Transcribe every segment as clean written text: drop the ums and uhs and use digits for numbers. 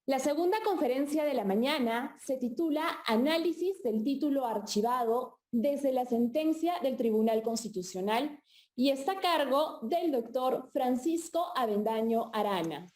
La segunda conferencia de la mañana se titula Análisis del título archivado desde la sentencia del Tribunal Constitucional y está a cargo del doctor Francisco Avendaño Arana.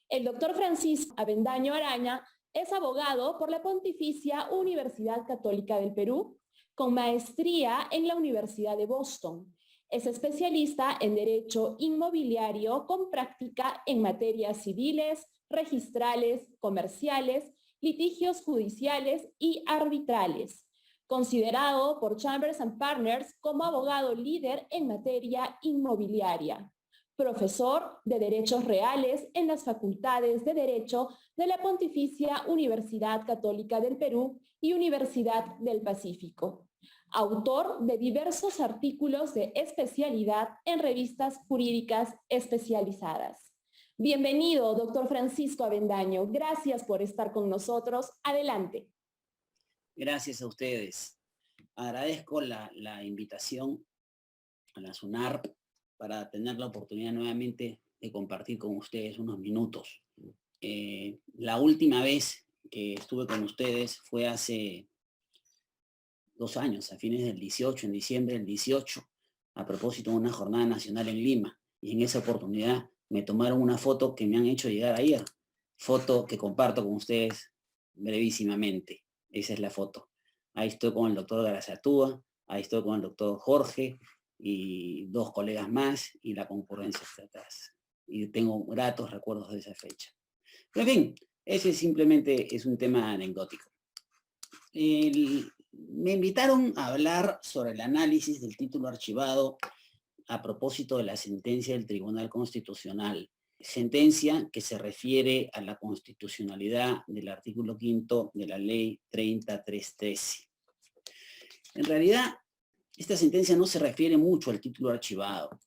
El doctor Francisco Avendaño Arana es abogado por la Pontificia Universidad Católica del Perú, con maestría en la Universidad de Boston. Es especialista en Derecho Inmobiliario con práctica en materias civiles, registrales, comerciales, litigios judiciales y arbitrales. Considerado por Chambers and Partners como abogado líder en materia inmobiliaria. Profesor de Derechos Reales en las Facultades de Derecho de la Pontificia Universidad Católica del Perú y Universidad del Pacífico. Autor de diversos artículos de especialidad en revistas jurídicas especializadas. Bienvenido, doctor Francisco Avendaño. Gracias por estar con nosotros. Adelante. Gracias a ustedes. Agradezco la invitación a la SUNARP para tener la oportunidad nuevamente de compartir con ustedes unos minutos. La última vez que estuve con ustedes fue hace 2 años, a fines del 18, en diciembre del 18, a propósito de una jornada nacional en Lima. Y en esa oportunidad me tomaron una foto que me han hecho llegar ayer. Foto que comparto con ustedes brevísimamente. Esa es la foto. Ahí estoy con el doctor Garazatúa, ahí estoy con el doctor Jorge y 2 colegas más y la concurrencia está atrás. Y tengo gratos recuerdos de esa fecha. Pero en fin, ese simplemente es un tema anecdótico. Me invitaron a hablar sobre el análisis del título archivado a propósito de la sentencia del Tribunal Constitucional. Sentencia que se refiere a la constitucionalidad del artículo 5 de la ley 30313. En realidad, esta sentencia no se refiere mucho al título archivado.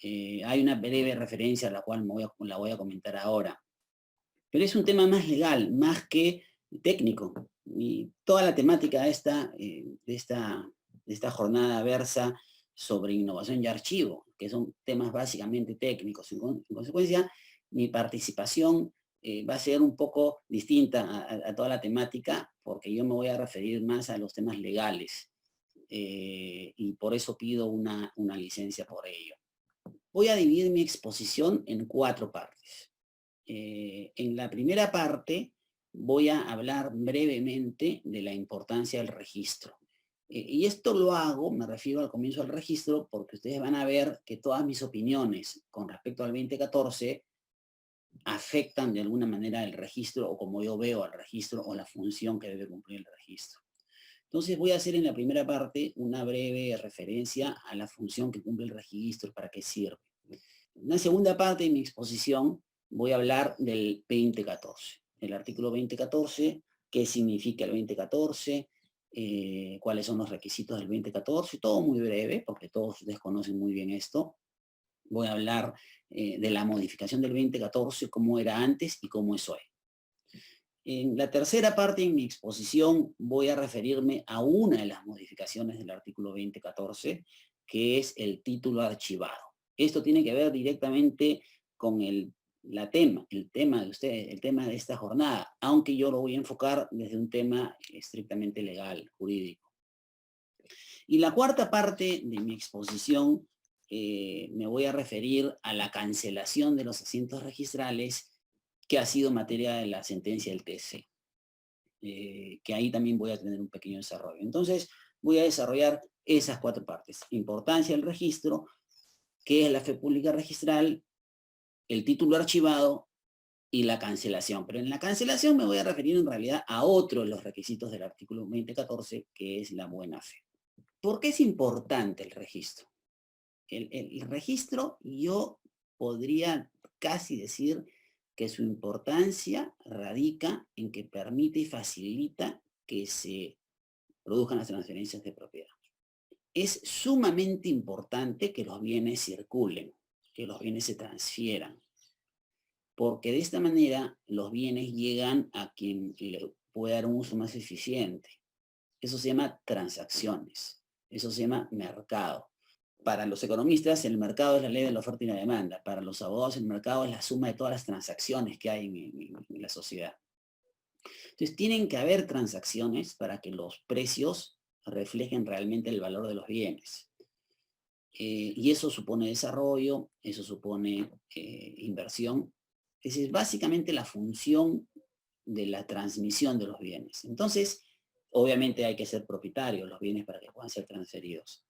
Hay una breve referencia a la cual la voy a comentar ahora. Pero es un tema más legal, más que técnico. Y toda la temática de esta jornada versa sobre innovación y archivo, que son temas básicamente técnicos. En consecuencia, mi participación va a ser un poco distinta a toda la temática, porque yo me voy a referir más a los temas legales. Y por eso pido una licencia por ello. Voy a dividir mi exposición en 4 partes. En la primera parte voy a hablar brevemente de la importancia del registro. Y esto lo hago, me refiero al comienzo del registro, porque ustedes van a ver que todas mis opiniones con respecto al 2014 afectan de alguna manera el registro, o como yo veo al registro, o la función que debe cumplir el registro. Entonces voy a hacer en la primera parte una breve referencia a la función que cumple el registro, para qué sirve. En la segunda parte de mi exposición voy a hablar del 2014, el artículo 2014, qué significa el 2014, cuáles son los requisitos del 2014, todo muy breve, porque todos desconocen muy bien esto. Voy a hablar de la modificación del 2014, cómo era antes y cómo es hoy. En la tercera parte de mi exposición voy a referirme a una de las modificaciones del artículo 2014, que es el título archivado. Esto tiene que ver directamente con el tema de ustedes, el tema de esta jornada, aunque yo lo voy a enfocar desde un tema estrictamente legal, jurídico. Y la cuarta parte de mi exposición me voy a referir a la cancelación de los asientos registrales, que ha sido materia de la sentencia del TC, que ahí también voy a tener un pequeño desarrollo. Entonces, voy a desarrollar esas 4 partes. Importancia del registro, qué es la fe pública registral, el título archivado y la cancelación. Pero en la cancelación me voy a referir en realidad a otro de los requisitos del artículo 2014, que es la buena fe. ¿Por qué es importante el registro? El registro, yo podría casi decir que su importancia radica en que permite y facilita que se produzcan las transferencias de propiedad. Es sumamente importante que los bienes circulen, que los bienes se transfieran, porque de esta manera los bienes llegan a quien le puede dar un uso más eficiente. Eso se llama transacciones, eso se llama mercado. Para los economistas, el mercado es la ley de la oferta y la demanda. Para los abogados, el mercado es la suma de todas las transacciones que hay en la sociedad. Entonces, tienen que haber transacciones para que los precios reflejen realmente el valor de los bienes. Y eso supone desarrollo, eso supone inversión. Esa es básicamente la función de la transmisión de los bienes. Entonces, obviamente hay que ser propietario de los bienes para que puedan ser transferidos.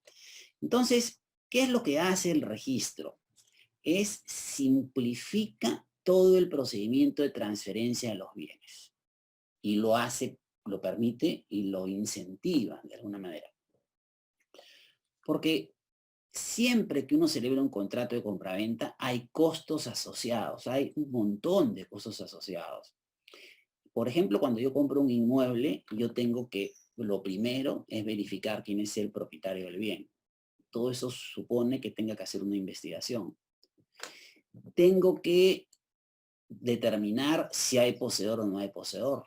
Entonces, ¿qué es lo que hace el registro? Simplifica todo el procedimiento de transferencia de los bienes. Y lo hace, lo permite y lo incentiva de alguna manera. Porque siempre que uno celebra un contrato de compraventa, hay costos asociados, hay un montón de costos asociados. Por ejemplo, cuando yo compro un inmueble, yo tengo que, lo primero es verificar quién es el propietario del bien. Todo eso supone que tenga que hacer una investigación. Tengo que determinar si hay poseedor o no hay poseedor.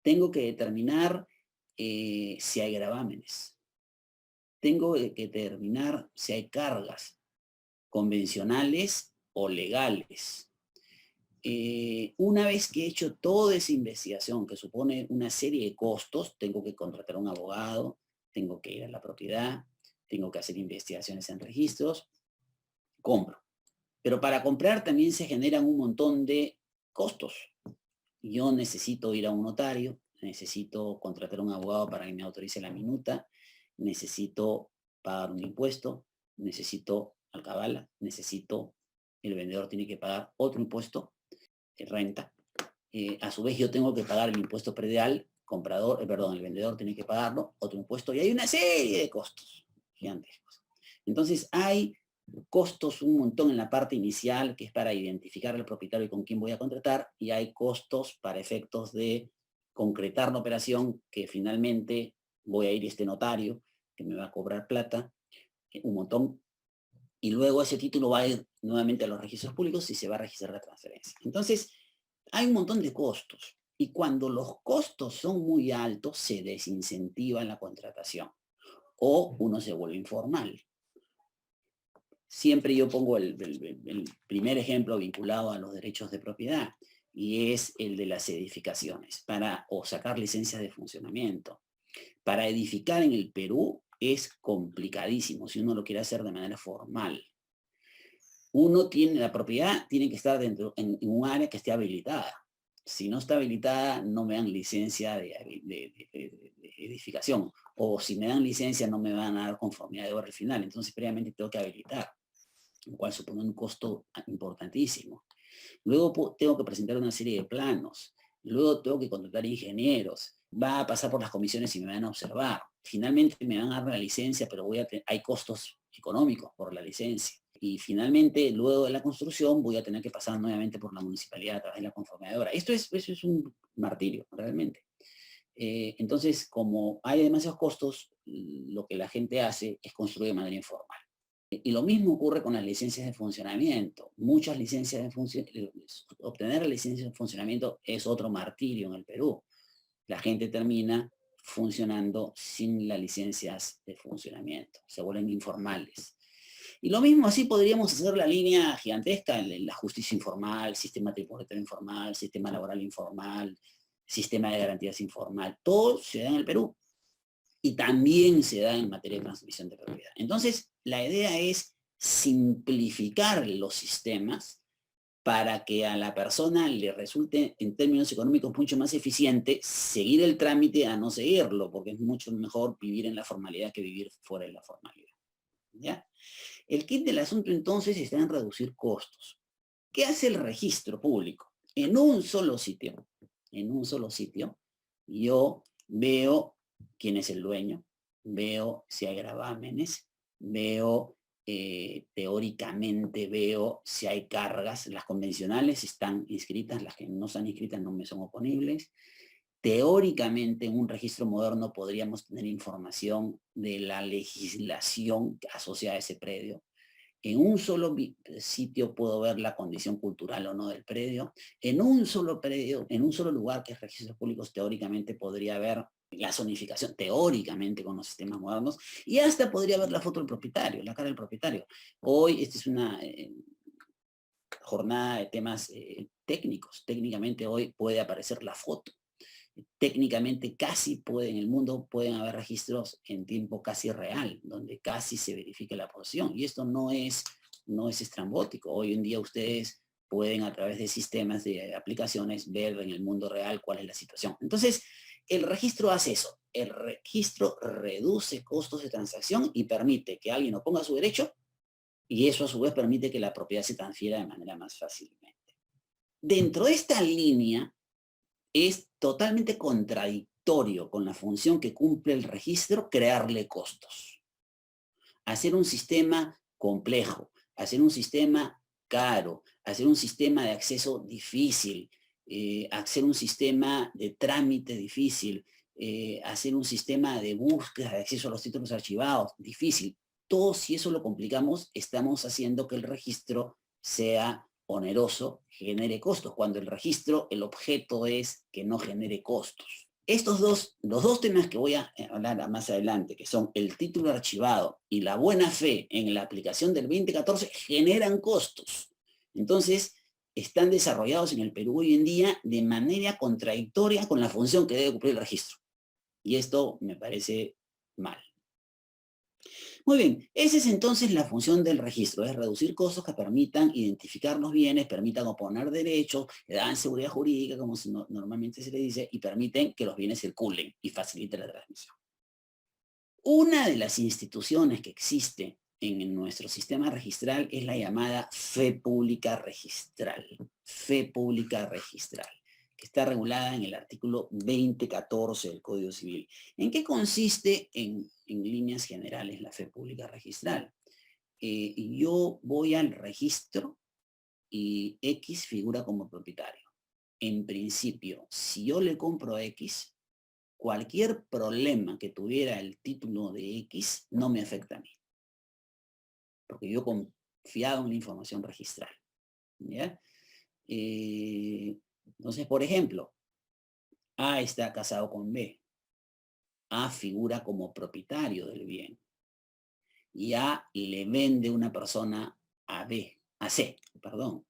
Tengo que determinar si hay gravámenes. Tengo que determinar si hay cargas convencionales o legales. Una vez que he hecho toda esa investigación, que supone una serie de costos, tengo que contratar a un abogado, tengo que ir a la propiedad, tengo que hacer investigaciones en registros, compro. Pero para comprar también se generan un montón de costos. Yo necesito ir a un notario, necesito contratar a un abogado para que me autorice la minuta, necesito pagar un impuesto, necesito alcabala, el vendedor tiene que pagar otro impuesto, renta. A su vez yo tengo que pagar el impuesto predial, el vendedor tiene que pagarlo, otro impuesto, y hay una serie de costos gigantescos. Entonces hay costos un montón en la parte inicial, que es para identificar al propietario y con quién voy a contratar, y hay costos para efectos de concretar la operación, que finalmente voy a ir a este notario, que me va a cobrar plata, un montón, y luego ese título va a ir nuevamente a los registros públicos y se va a registrar la transferencia. Entonces, hay un montón de costos, y cuando los costos son muy altos, se desincentiva la contratación, o uno se vuelve informal. Siempre yo pongo el primer ejemplo vinculado a los derechos de propiedad, y es el de las edificaciones, o sacar licencias de funcionamiento. Para edificar en el Perú es complicadísimo si uno lo quiere hacer de manera formal. La propiedad tiene que estar dentro en un área que esté habilitada. Si no está habilitada, no me dan licencia de edificación. O si me dan licencia, no me van a dar conformidad de obra al final. Entonces, previamente tengo que habilitar, lo cual supone un costo importantísimo. Luego tengo que presentar una serie de planos. Luego tengo que contratar ingenieros. Va a pasar por las comisiones y me van a observar. Finalmente me van a dar la licencia, pero hay costos económicos por la licencia. Y finalmente, luego de la construcción, voy a tener que pasar nuevamente por la municipalidad a través de la conformidad de obra. Eso es un martirio, realmente. Entonces, como hay demasiados costos, lo que la gente hace es construir de manera informal. Y lo mismo ocurre con las licencias de funcionamiento. Muchas licencias de funcionamiento, obtener licencias de funcionamiento es otro martirio en el Perú. La gente termina funcionando sin las licencias de funcionamiento, se vuelven informales. Y lo mismo así podríamos hacer la línea gigantesca, la justicia informal, sistema tributario informal, sistema laboral informal, sistema de garantías informal, todo se da en el Perú. Y también se da en materia de transmisión de propiedad. Entonces, la idea es simplificar los sistemas para que a la persona le resulte, en términos económicos, mucho más eficiente seguir el trámite a no seguirlo, porque es mucho mejor vivir en la formalidad que vivir fuera de la formalidad. ¿Ya? El kit del asunto, entonces, está en reducir costos. ¿Qué hace el registro público? En un solo sitio, yo veo quién es el dueño, veo si hay gravámenes, teóricamente veo si hay cargas. Las convencionales están inscritas, las que no están inscritas no me son oponibles. Teóricamente, en un registro moderno podríamos tener información de la legislación asociada a ese predio. En un solo sitio puedo ver la condición cultural o no del predio. En un solo predio, en un solo lugar que es registros públicos, teóricamente podría haber la zonificación, teóricamente con los sistemas modernos, y hasta podría ver la foto del propietario, la cara del propietario. Hoy esta es una jornada de temas técnicos. Técnicamente hoy puede aparecer la foto. Técnicamente en el mundo pueden haber registros en tiempo casi real, donde casi se verifica la posición. Y esto no es estrambótico. Hoy en día ustedes pueden a través de sistemas de aplicaciones ver en el mundo real cuál es la situación. Entonces, el registro hace eso. El registro reduce costos de transacción y permite que alguien oponga su derecho y eso a su vez permite que la propiedad se transfiera de manera más fácilmente. Dentro de esta línea, es totalmente contradictorio con la función que cumple el registro crearle costos. Hacer un sistema complejo, hacer un sistema caro, hacer un sistema de acceso difícil, hacer un sistema de trámite difícil, hacer un sistema de búsqueda de acceso a los títulos archivados, difícil. Todo si eso lo complicamos, estamos haciendo que el registro sea oneroso, genere costos, cuando el registro, el objeto es que no genere costos. Los dos temas que voy a hablar más adelante, que son el título archivado y la buena fe en la aplicación del 2014, generan costos. Entonces, están desarrollados en el Perú hoy en día de manera contradictoria con la función que debe cumplir el registro. Y esto me parece mal. Muy bien, esa es entonces la función del registro, es reducir costos que permitan identificar los bienes, permitan oponer derechos, que dan seguridad jurídica, como normalmente se le dice, y permiten que los bienes circulen y faciliten la transmisión. Una de las instituciones que existe en nuestro sistema registral es la llamada fe pública registral. Fe pública registral, que está regulada en el artículo 2014 del Código Civil. ¿En qué consiste en líneas generales la fe pública registral? Yo voy al registro y X figura como propietario. En principio, si yo le compro a X, cualquier problema que tuviera el título de X no me afecta a mí. Porque yo he confiado en la información registral. ¿Ya? Entonces, por ejemplo, A está casado con B. A figura como propietario del bien. Y A le vende una persona a C, perdón.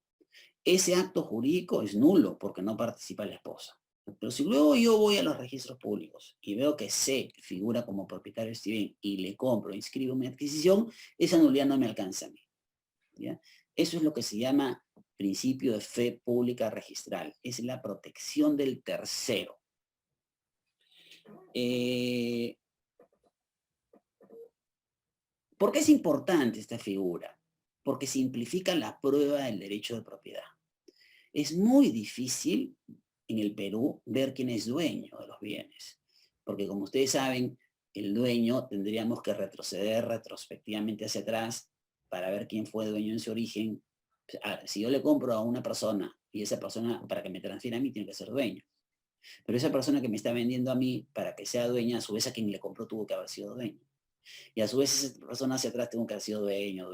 Ese acto jurídico es nulo porque no participa la esposa. Pero si luego yo voy a los registros públicos y veo que C figura como propietario de este bien y le compro, inscribo mi adquisición, esa nulidad no me alcanza a mí. ¿Ya? Eso es lo que se llama principio de fe pública registral. Es la protección del tercero. ¿Por qué es importante esta figura? Porque simplifica la prueba del derecho de propiedad. Es muy difícil en el Perú ver quién es dueño de los bienes. Porque como ustedes saben, el dueño tendríamos que retroceder retrospectivamente hacia atrás para ver quién fue dueño en su origen. Si yo le compro a una persona y esa persona para que me transfiera a mí tiene que ser dueño. Pero esa persona que me está vendiendo a mí para que sea dueña, a su vez a quien le compró tuvo que haber sido dueño. Y a su vez esa persona hacia atrás tuvo que haber sido dueño.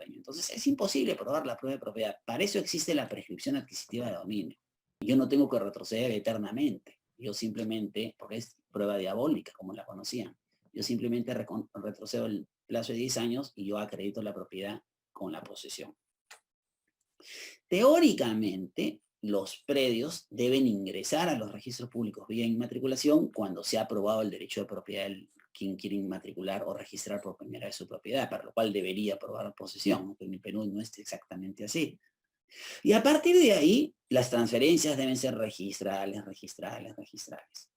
Entonces es imposible probar la prueba de propiedad. Para eso existe la prescripción adquisitiva de dominio. Yo no tengo que retroceder eternamente. Yo simplemente, porque es prueba diabólica, como la conocían, yo simplemente retrocedo el plazo de 10 años y yo acredito la propiedad con la posesión. Teóricamente, los predios deben ingresar a los registros públicos vía inmatriculación cuando se ha aprobado el derecho de propiedad del quien quiere inmatricular o registrar por primera vez su propiedad, para lo cual debería aprobar posesión, aunque en el Perú no es exactamente así. Y a partir de ahí, las transferencias deben ser registrales.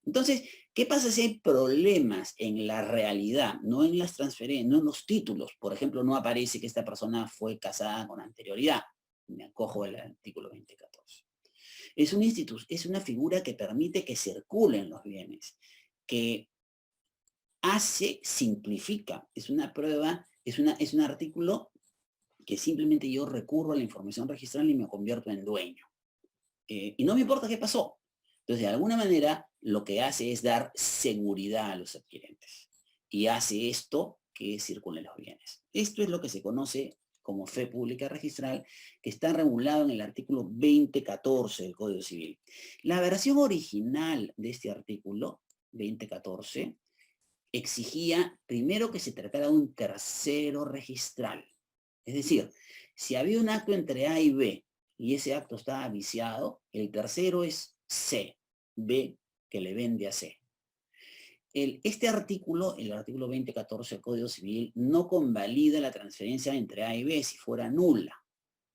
Entonces, ¿qué pasa si hay problemas en la realidad, no en las transferencias, no en los títulos? Por ejemplo, no aparece que esta persona fue casada con anterioridad. Me acojo al artículo 2014. Es una figura que permite que circulen los bienes, que simplifica, es una prueba, es un artículo que simplemente yo recurro a la información registral y me convierto en dueño. Y no me importa qué pasó. Entonces, de alguna manera, lo que hace es dar seguridad a los adquirentes. Y hace esto que circulen los bienes. Esto es lo que se conoce como fe pública registral, que está regulado en el artículo 2014 del Código Civil. La versión original de este artículo 2014 exigía primero que se tratara de un tercero registral. Es decir, si había un acto entre A y B y ese acto estaba viciado, el tercero es C, B que le vende a C. Este artículo, el artículo 2014 del Código Civil, no convalida la transferencia entre A y B si fuera nula.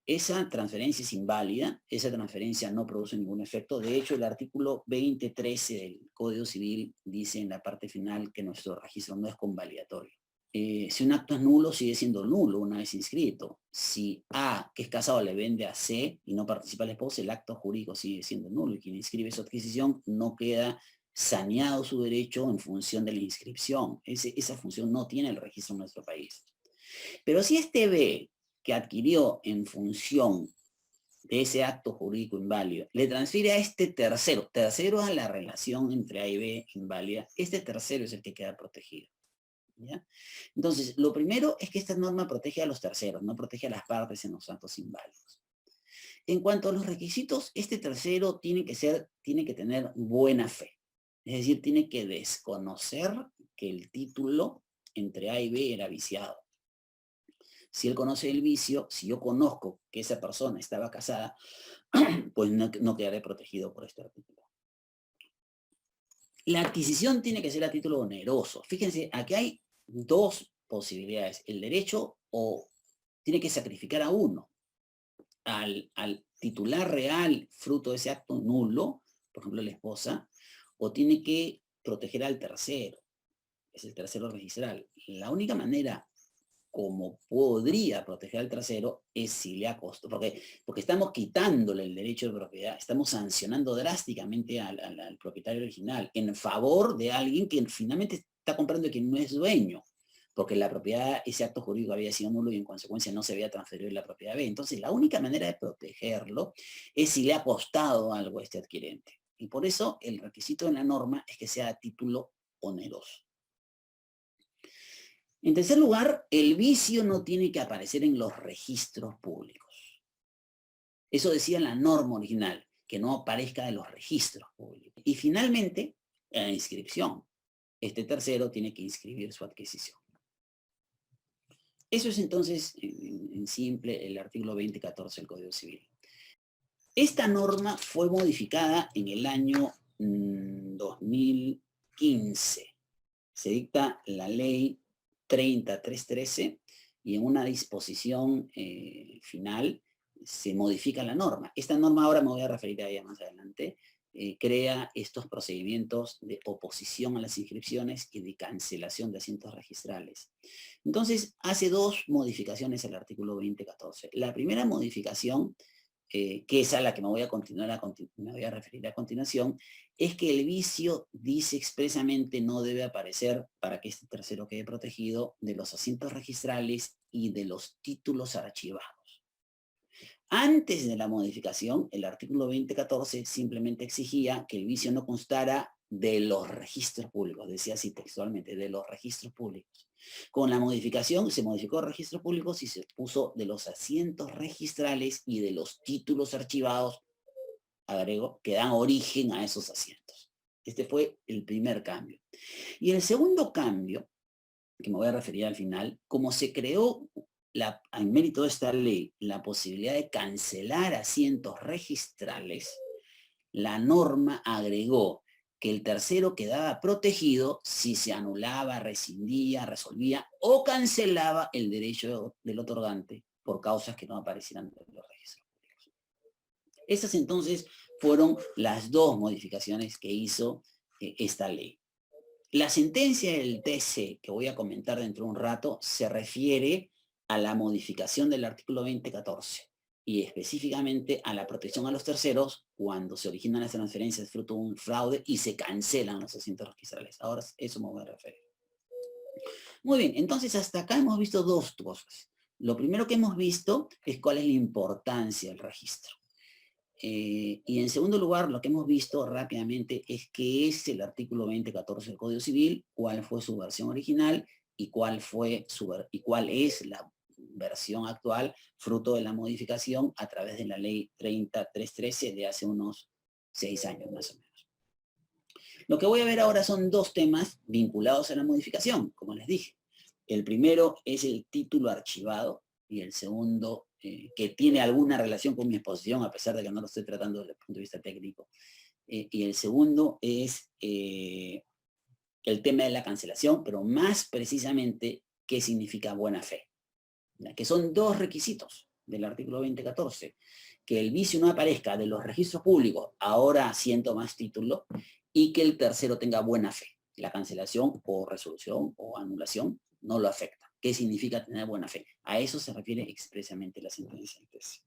Esa transferencia es inválida, esa transferencia no produce ningún efecto. De hecho, el artículo 2013 del Código Civil dice en la parte final que nuestro registro no es convalidatorio. Si un acto es nulo, sigue siendo nulo una vez inscrito. Si A, que es casado, le vende a C y no participa el esposo, el acto jurídico sigue siendo nulo y quien inscribe su adquisición no queda saneado su derecho en función de la inscripción. Esa función no tiene el registro en nuestro país. Pero si este B, que adquirió en función de ese acto jurídico inválido, le transfiere a este tercero a la relación entre A y B inválida, este tercero es el que queda protegido. ¿Ya? Entonces, lo primero es que esta norma protege a los terceros, no protege a las partes en los actos inválidos. En cuanto a los requisitos, este tercero tiene que tener buena fe. Es decir, tiene que desconocer que el título entre A y B era viciado. Si él conoce el vicio, si yo conozco que esa persona estaba casada, pues no quedaré protegido por este artículo. La adquisición tiene que ser a título oneroso. Fíjense, aquí hay dos posibilidades. El derecho o tiene que sacrificar a uno, al titular real fruto de ese acto nulo, por ejemplo la esposa, o tiene que proteger al tercero, es el tercero registral. La única manera como podría proteger al tercero es si le ha costado, porque estamos quitándole el derecho de propiedad, estamos sancionando drásticamente al propietario original en favor de alguien que finalmente está comprando y que no es dueño, porque la propiedad, ese acto jurídico había sido nulo y en consecuencia no se había transferido la propiedad B. Entonces la única manera de protegerlo es si le ha costado algo a este adquirente. Y por eso el requisito de la norma es que sea a título oneroso. En tercer lugar, el vicio no tiene que aparecer en los registros públicos. Eso decía la norma original, que no aparezca en los registros públicos. Y finalmente, en la inscripción. Este tercero tiene que inscribir su adquisición. Eso es entonces, en simple, el artículo 2014 del Código Civil. Esta norma fue modificada en el año 2015. Se dicta la ley 30313 y en una disposición final se modifica la norma. Esta norma, ahora me voy a referir a ella más adelante, crea estos procedimientos de oposición a las inscripciones y de cancelación de asientos registrales. Entonces, hace dos modificaciones al artículo 2014. La primera modificación, que es a la que me voy a referir a continuación, es que el vicio dice expresamente no debe aparecer para que este tercero quede protegido de los asientos registrales y de los títulos archivados. Antes de la modificación, el artículo 2014 simplemente exigía que el vicio no constara de los registros públicos, decía así textualmente, de los registros públicos. Con la modificación se modificó registros públicos y se puso de los asientos registrales y de los títulos archivados, agrego, que dan origen a esos asientos. Este fue el primer cambio. Y el segundo cambio, que me voy a referir al final, como se creó en mérito de esta ley la posibilidad de cancelar asientos registrales, la norma agregó que el tercero quedaba protegido si se anulaba, rescindía, resolvía o cancelaba el derecho del otorgante por causas que no aparecieran en los registros públicos. Esas entonces fueron las dos modificaciones que hizo esta ley. La sentencia del TC, que voy a comentar dentro de un rato, se refiere a la modificación del artículo 2014 y específicamente a la protección a los terceros cuando se originan las transferencias fruto de un fraude y se cancelan los asientos registrales. Ahora eso me voy a referir. Muy bien, entonces hasta acá hemos visto dos cosas. Lo primero que hemos visto es cuál es la importancia del registro. Y en segundo lugar, lo que hemos visto rápidamente es qué es el artículo 2014 del Código Civil, cuál fue su versión original y cuál es versión actual, fruto de la modificación a través de la ley 30313 de hace unos 6 años más o menos. Lo que voy a ver ahora son dos temas vinculados a la modificación, como les dije. El primero es el título archivado y el segundo, que tiene alguna relación con mi exposición, a pesar de que no lo estoy tratando desde el punto de vista técnico. Y el segundo es el tema de la cancelación, pero más precisamente, ¿qué significa buena fe? Que son dos requisitos del artículo 2014. Que el vicio no aparezca de los registros públicos, ahora siento más título, y que el tercero tenga buena fe. La cancelación o resolución o anulación no lo afecta. ¿Qué significa tener buena fe? A eso se refiere expresamente la sentencia del TC.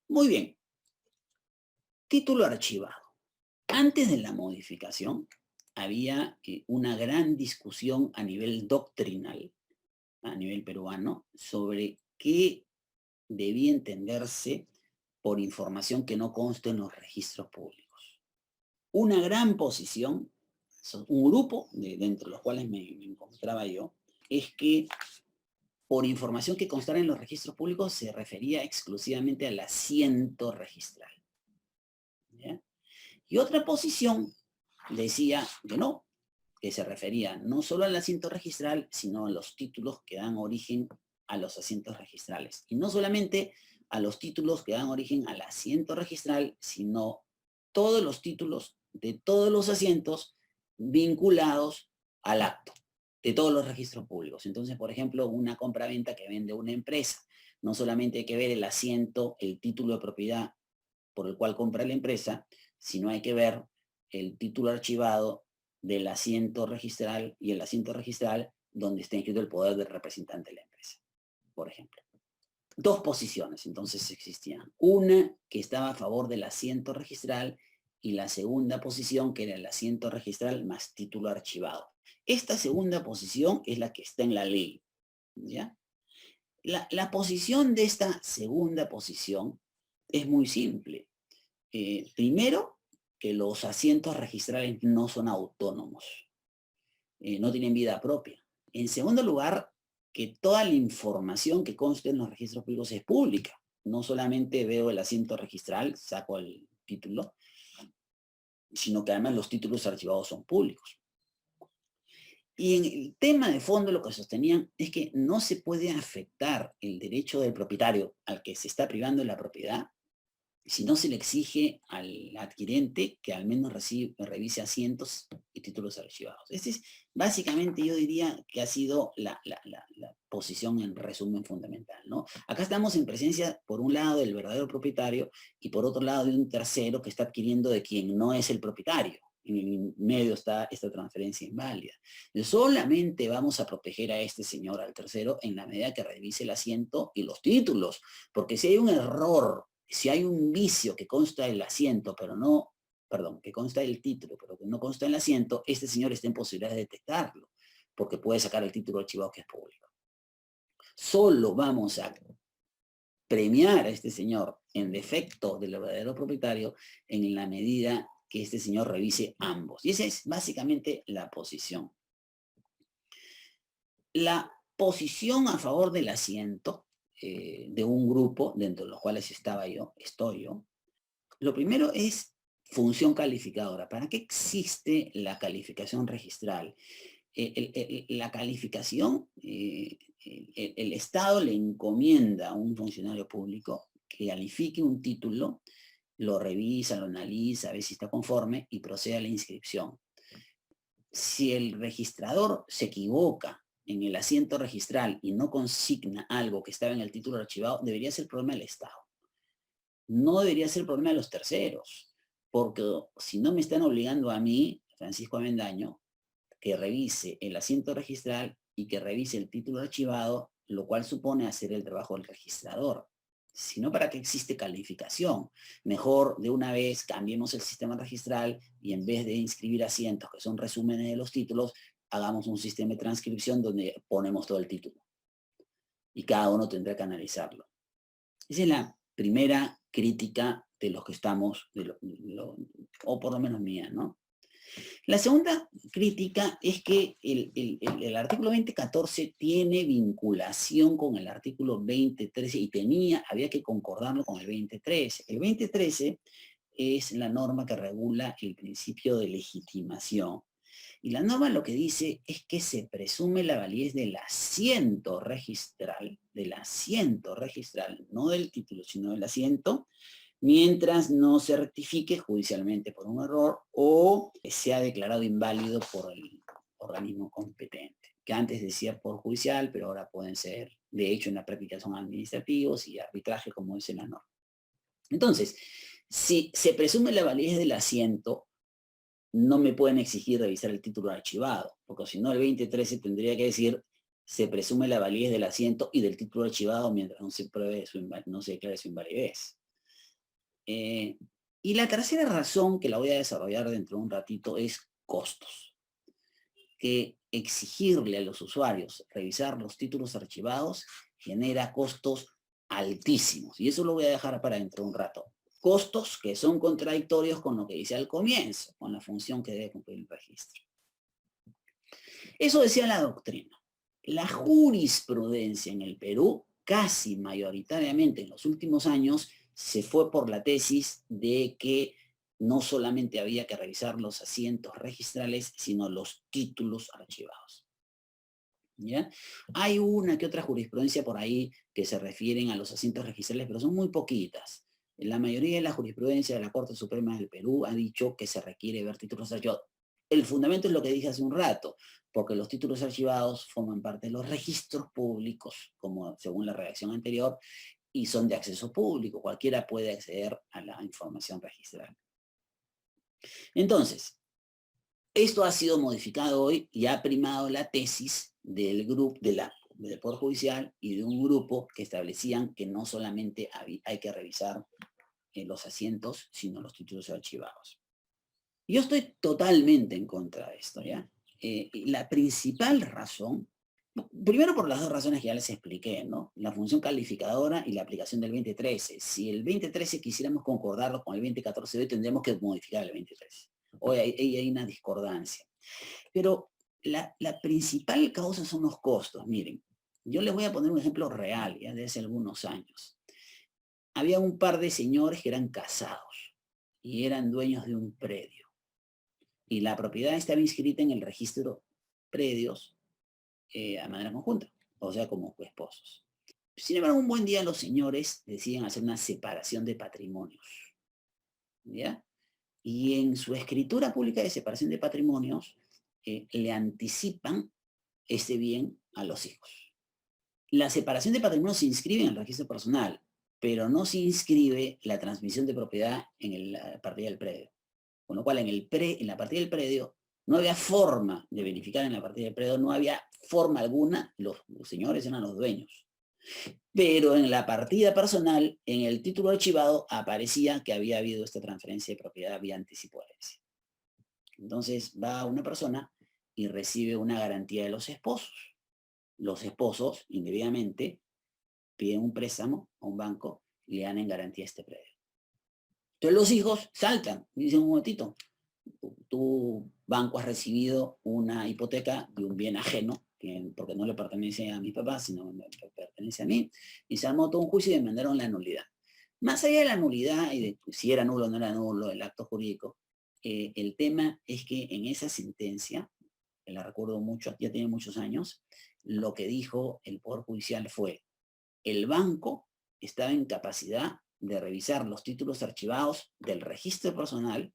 Muy bien. Título archivado. Antes de la modificación, había una gran discusión a nivel doctrinal, a nivel peruano, sobre qué debía entenderse por información que no conste en los registros públicos. Una gran posición, un grupo dentro de los cuales me encontraba yo, es que por información que constara en los registros públicos se refería exclusivamente al asiento registral. ¿Ya? Y otra posición decía que no, que se refería no solo al asiento registral, sino a los títulos que dan origen a los asientos registrales. Y no solamente a los títulos que dan origen al asiento registral, sino todos los títulos de todos los asientos vinculados al acto, de todos los registros públicos. Entonces, por ejemplo, una compraventa que vende una empresa, no solamente hay que ver el asiento, el título de propiedad por el cual compra la empresa, sino hay que ver el título archivado del asiento registral y el asiento registral donde está inscrito el poder del representante de la empresa, por ejemplo. Dos posiciones entonces existían. Una que estaba a favor del asiento registral y la segunda posición que era el asiento registral más título archivado. Esta segunda posición es la que está en la ley, ¿ya? La posición de esta segunda posición es muy simple. Primero, que los asientos registrales no son autónomos, no tienen vida propia. En segundo lugar, que toda la información que conste en los registros públicos es pública. No solamente veo el asiento registral, saco el título, sino que además los títulos archivados son públicos. Y en el tema de fondo lo que sostenían es que no se puede afectar el derecho del propietario al que se está privando de la propiedad si no se le exige al adquirente que al menos revise asientos y títulos archivados. Este es básicamente, yo diría, que ha sido la posición en resumen fundamental, ¿no? Acá estamos en presencia, por un lado, del verdadero propietario y por otro lado de un tercero que está adquiriendo de quien no es el propietario. En el medio está esta transferencia inválida. Solamente vamos a proteger a este señor, al tercero, en la medida que revise el asiento y los títulos, porque si hay un error, si hay un vicio que consta el asiento, pero no, perdón, que consta el título, pero que no consta el asiento, este señor está en posibilidad de detectarlo, porque puede sacar el título archivado que es público. Solo vamos a premiar a este señor en defecto del verdadero propietario en la medida que este señor revise ambos. Y esa es básicamente la posición. La posición a favor del asiento de un grupo, dentro de los cuales estoy yo, lo primero es función calificadora. ¿Para qué existe la calificación registral? La calificación, el Estado le encomienda a un funcionario público que califique un título, lo revisa, lo analiza, a ver si está conforme y procede a la inscripción. Si el registrador se equivoca en el asiento registral y no consigna algo que estaba en el título archivado, debería ser problema del Estado. No debería ser problema de los terceros, porque si no me están obligando a mí, Francisco Avendaño, que revise el asiento registral y que revise el título archivado, lo cual supone hacer el trabajo del registrador. Sino para qué existe calificación. Mejor de una vez cambiemos el sistema registral y en vez de inscribir asientos que son resúmenes de los títulos, hagamos un sistema de transcripción donde ponemos todo el título. Y cada uno tendrá que analizarlo. Esa es la primera crítica de los que estamos, o por lo menos mía, ¿no? La segunda crítica es que el artículo 2014 tiene vinculación con el artículo 2013 y había que concordarlo con el 2013. El 2013 es la norma que regula el principio de legitimación. Y la norma lo que dice es que se presume la validez del asiento registral, no del título, sino del asiento, mientras no se rectifique judicialmente por un error o sea declarado inválido por el organismo competente, que antes decía por judicial, pero ahora pueden ser, de hecho en la práctica son administrativos y arbitraje como dice la norma. Entonces, si se presume la validez del asiento, no me pueden exigir revisar el título archivado, porque si no el 2013 tendría que decir se presume la validez del asiento y del título archivado mientras no se pruebe no se declare su invalidez. Y la tercera razón, que la voy a desarrollar dentro de un ratito, es costos. Que exigirle a los usuarios revisar los títulos archivados genera costos altísimos. Y eso lo voy a dejar para dentro de un rato. Costos que son contradictorios con lo que dice al comienzo, con la función que debe cumplir el registro. Eso decía la doctrina. La jurisprudencia en el Perú, casi mayoritariamente en los últimos años, se fue por la tesis de que no solamente había que revisar los asientos registrales, sino los títulos archivados. ¿Ya? Hay una que otra jurisprudencia por ahí que se refieren a los asientos registrales, pero son muy poquitas. La mayoría de la jurisprudencia de la Corte Suprema del Perú ha dicho que se requiere ver títulos archivados. El fundamento es lo que dije hace un rato, porque los títulos archivados forman parte de los registros públicos, como según la redacción anterior, y son de acceso público. Cualquiera puede acceder a la información registral. Entonces, esto ha sido modificado hoy y ha primado la tesis del grupo del Poder Judicial y de un grupo que establecían que no solamente hay que revisar los asientos, sino los títulos archivados. Yo estoy totalmente en contra de esto, ¿ya? La principal razón, primero por las dos razones que ya les expliqué, ¿no? La función calificadora y la aplicación del 2013. Si el 2013 quisiéramos concordarlo con el 2014, hoy tendríamos que modificar el 2013. Hoy hay una discordancia. Pero la principal causa son los costos. Miren, yo les voy a poner un ejemplo real, ya de hace algunos años. Había un par de señores que eran casados y eran dueños de un predio. Y la propiedad estaba inscrita en el registro predios a manera conjunta, o sea, como esposos. Sin embargo, un buen día los señores deciden hacer una separación de patrimonios, ¿ya? Y en su escritura pública de separación de patrimonios, le anticipan ese bien a los hijos. La separación de patrimonios se inscribe en el registro personal, pero no se inscribe la transmisión de propiedad en la partida del predio. Con lo cual en la partida del predio no había forma de verificar en la partida del predio, no había forma alguna, los señores eran los dueños. Pero en la partida personal, en el título archivado, aparecía que había habido esta transferencia de propiedad vía anticipo de herencia. Entonces va una persona y recibe una garantía de los esposos. Los esposos, indebidamente, piden un préstamo a un banco y le dan en garantía este predio. Entonces los hijos saltan y dicen, un momentito, tu banco has recibido una hipoteca de un bien ajeno, porque no le pertenece a mi papá, sino me pertenece a mí, y se armó todo un juicio y demandaron la nulidad. Más allá de la nulidad y de si era nulo o no era nulo el acto jurídico, el tema es que en esa sentencia, que la recuerdo mucho, ya tiene muchos años, lo que dijo el Poder Judicial fue, el banco estaba en capacidad de revisar los títulos archivados del registro personal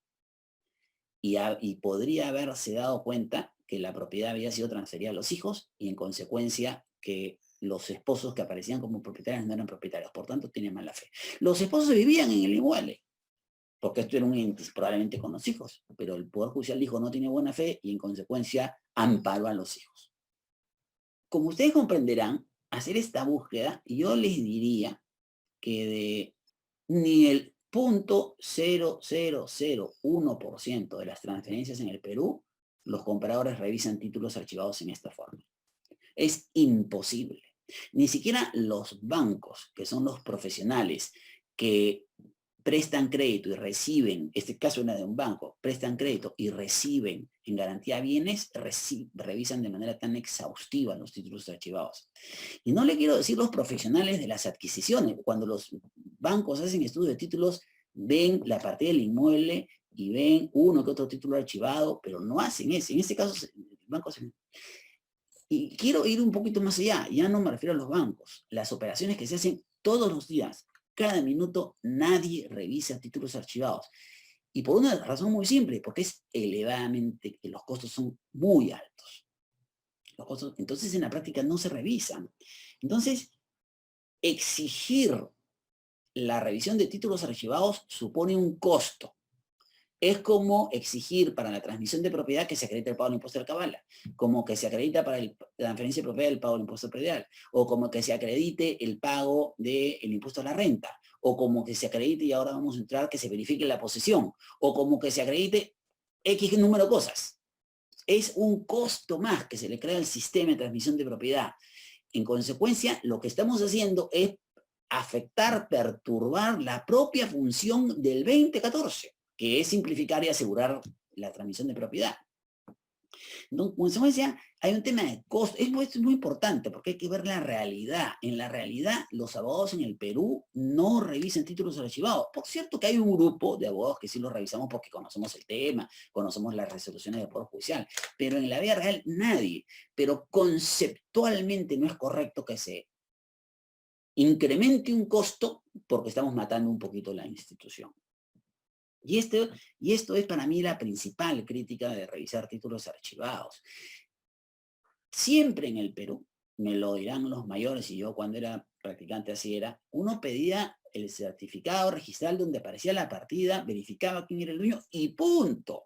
y podría haberse dado cuenta que la propiedad había sido transferida a los hijos y en consecuencia que los esposos que aparecían como propietarios no eran propietarios, por tanto tienen mala fe. Los esposos vivían en el inmueble, porque esto era un ente probablemente con los hijos, pero el Poder Judicial dijo no tiene buena fe y en consecuencia amparó a los hijos. Como ustedes comprenderán, hacer esta búsqueda, yo les diría que de ni el 0.0001% de las transferencias en el Perú, los compradores revisan títulos archivados en esta forma. Es imposible. Ni siquiera los bancos, que son los profesionales que prestan crédito y reciben, este caso era de un banco, prestan crédito y reciben en garantía bienes, revisan de manera tan exhaustiva los títulos archivados. Y no le quiero decir los profesionales de las adquisiciones, cuando los bancos hacen estudios de títulos, ven la partida del inmueble y ven uno que otro título archivado, pero no hacen eso. En este caso, el banco hace... Y quiero ir un poquito más allá, ya no me refiero a los bancos, las operaciones que se hacen todos los días, cada minuto nadie revisa títulos archivados. Y por una razón muy simple, porque es elevadamente, los costos son muy altos. Los costos, entonces en la práctica no se revisan. Entonces, exigir la revisión de títulos archivados supone un costo. Es como exigir para la transmisión de propiedad que se acredite el pago del impuesto de alcabala, como que se acredita para la transferencia de propiedad el pago del impuesto predial, o como que se acredite el pago del impuesto a la renta, o como que se acredite, y ahora vamos a entrar, que se verifique la posesión, o como que se acredite X número de cosas. Es un costo más que se le crea al sistema de transmisión de propiedad. En consecuencia, lo que estamos haciendo es afectar, perturbar la propia función del 2014, que es simplificar y asegurar la transmisión de propiedad. Entonces, en consecuencia, hay un tema de costo. Esto es muy importante porque hay que ver la realidad. En la realidad, los abogados en el Perú no revisan títulos archivados. Por cierto que hay un grupo de abogados que sí los revisamos porque conocemos el tema, conocemos las resoluciones del Poder Judicial, pero en la vida real nadie. Pero conceptualmente no es correcto que se incremente un costo porque estamos matando un poquito la institución. Y esto es para mí la principal crítica de revisar títulos archivados. Siempre en el Perú, me lo dirán los mayores, y yo cuando era practicante así era, uno pedía el certificado registral donde aparecía la partida, verificaba quién era el dueño y punto.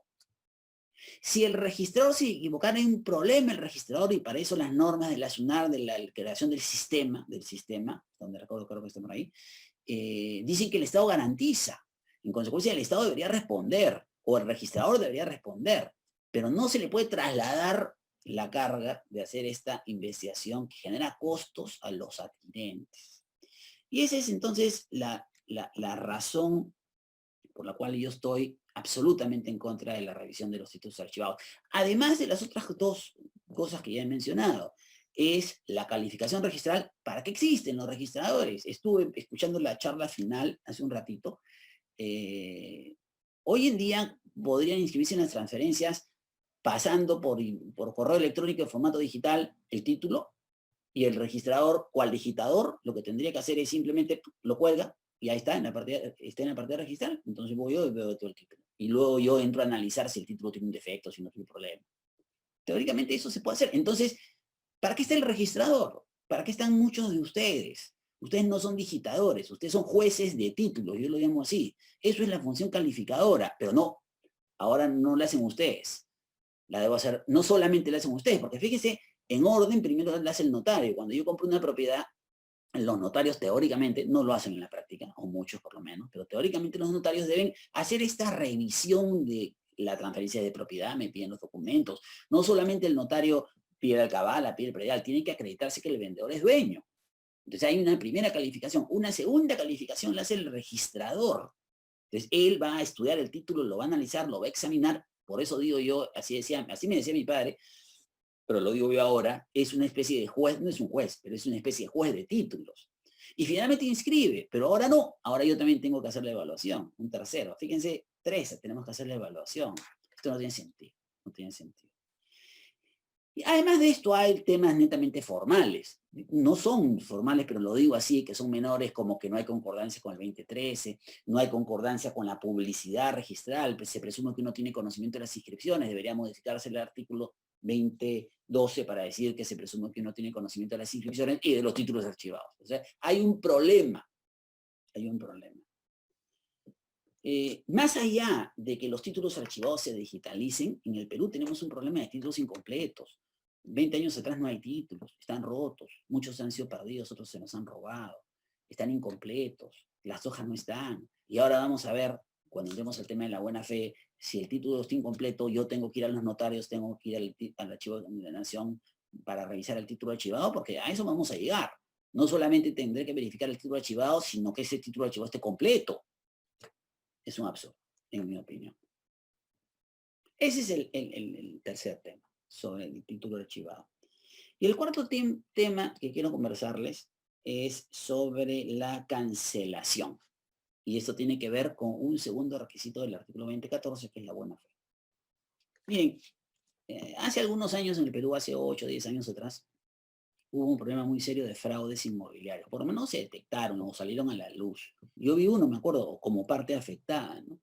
Si el registrador se equivocara, hay un problema el registrador, y para eso las normas de la SUNAR, de la creación del sistema, donde recuerdo, creo que está por ahí, dicen que el Estado garantiza. En consecuencia, el Estado debería responder, o el registrador debería responder, pero no se le puede trasladar la carga de hacer esta investigación que genera costos a los adquirentes. Y esa es entonces la razón por la cual yo estoy absolutamente en contra de la revisión de los títulos archivados. Además de las otras dos cosas que ya he mencionado, es la calificación registral. ¿Para qué existen los registradores? Estuve escuchando la charla final hace un ratito. Hoy en día podrían inscribirse en las transferencias pasando por correo electrónico en formato digital el título, y el registrador o al digitador lo que tendría que hacer es simplemente lo cuelga y ahí está en la partida registral. Entonces voy yo y veo todo el título. Y luego yo entro a analizar si el título tiene un defecto, si no tiene problema. Teóricamente eso se puede hacer. Entonces, ¿para qué está el registrador? ¿Para qué están muchos de ustedes? Ustedes no son digitadores, ustedes son jueces de títulos, yo lo llamo así. Eso es la función calificadora, pero no, ahora no la hacen ustedes. La debo hacer, no solamente la hacen ustedes, porque fíjense, en orden primero la hace el notario. Cuando yo compro una propiedad, los notarios teóricamente, no lo hacen en la práctica, o muchos por lo menos, pero teóricamente los notarios deben hacer esta revisión de la transferencia de propiedad, me piden los documentos. No solamente el notario pide el alcabala, pide el predial, tiene que acreditarse que el vendedor es dueño. Entonces hay una primera calificación. Una segunda calificación la hace el registrador. Entonces él va a estudiar el título, lo va a analizar, lo va a examinar. Por eso digo yo, así me decía mi padre, pero lo digo yo ahora, es una especie de juez, no es un juez, pero es una especie de juez de títulos. Y finalmente inscribe, pero ahora no, ahora yo también tengo que hacer la evaluación, un tercero. Fíjense, 3 tenemos que hacer la evaluación. Esto no tiene sentido, no tiene sentido. Y además de esto hay temas netamente formales. No son formales, pero lo digo así, que son menores, como que no hay concordancia con el 2013, no hay concordancia con la publicidad registral, pues se presume que uno tiene conocimiento de las inscripciones, debería modificarse el artículo 2012 para decir que se presume que uno tiene conocimiento de las inscripciones y de los títulos archivados. O sea, hay un problema. Hay un problema. Más allá de que los títulos archivados se digitalicen, en el Perú tenemos un problema de títulos incompletos. 20 años atrás no hay títulos, están rotos, muchos han sido perdidos, otros se nos han robado, están incompletos, las hojas no están. Y ahora vamos a ver, cuando entremos al tema de la buena fe, si el título está incompleto, yo tengo que ir a los notarios, tengo que ir al archivo de la Nación para revisar el título archivado, porque a eso vamos a llegar. No solamente tendré que verificar el título archivado, sino que ese título archivado esté completo. Es un absurdo, en mi opinión. Ese es el tercer tema sobre el título archivado. Y el cuarto tema que quiero conversarles es sobre la cancelación. Y esto tiene que ver con un segundo requisito del artículo 2014, que es la buena fe. Miren, hace algunos años en el Perú, hace 8 o 10 años atrás, hubo un problema muy serio de fraudes inmobiliarios. Por lo menos se detectaron o salieron a la luz. Yo vi uno, me acuerdo, como parte afectada, ¿no?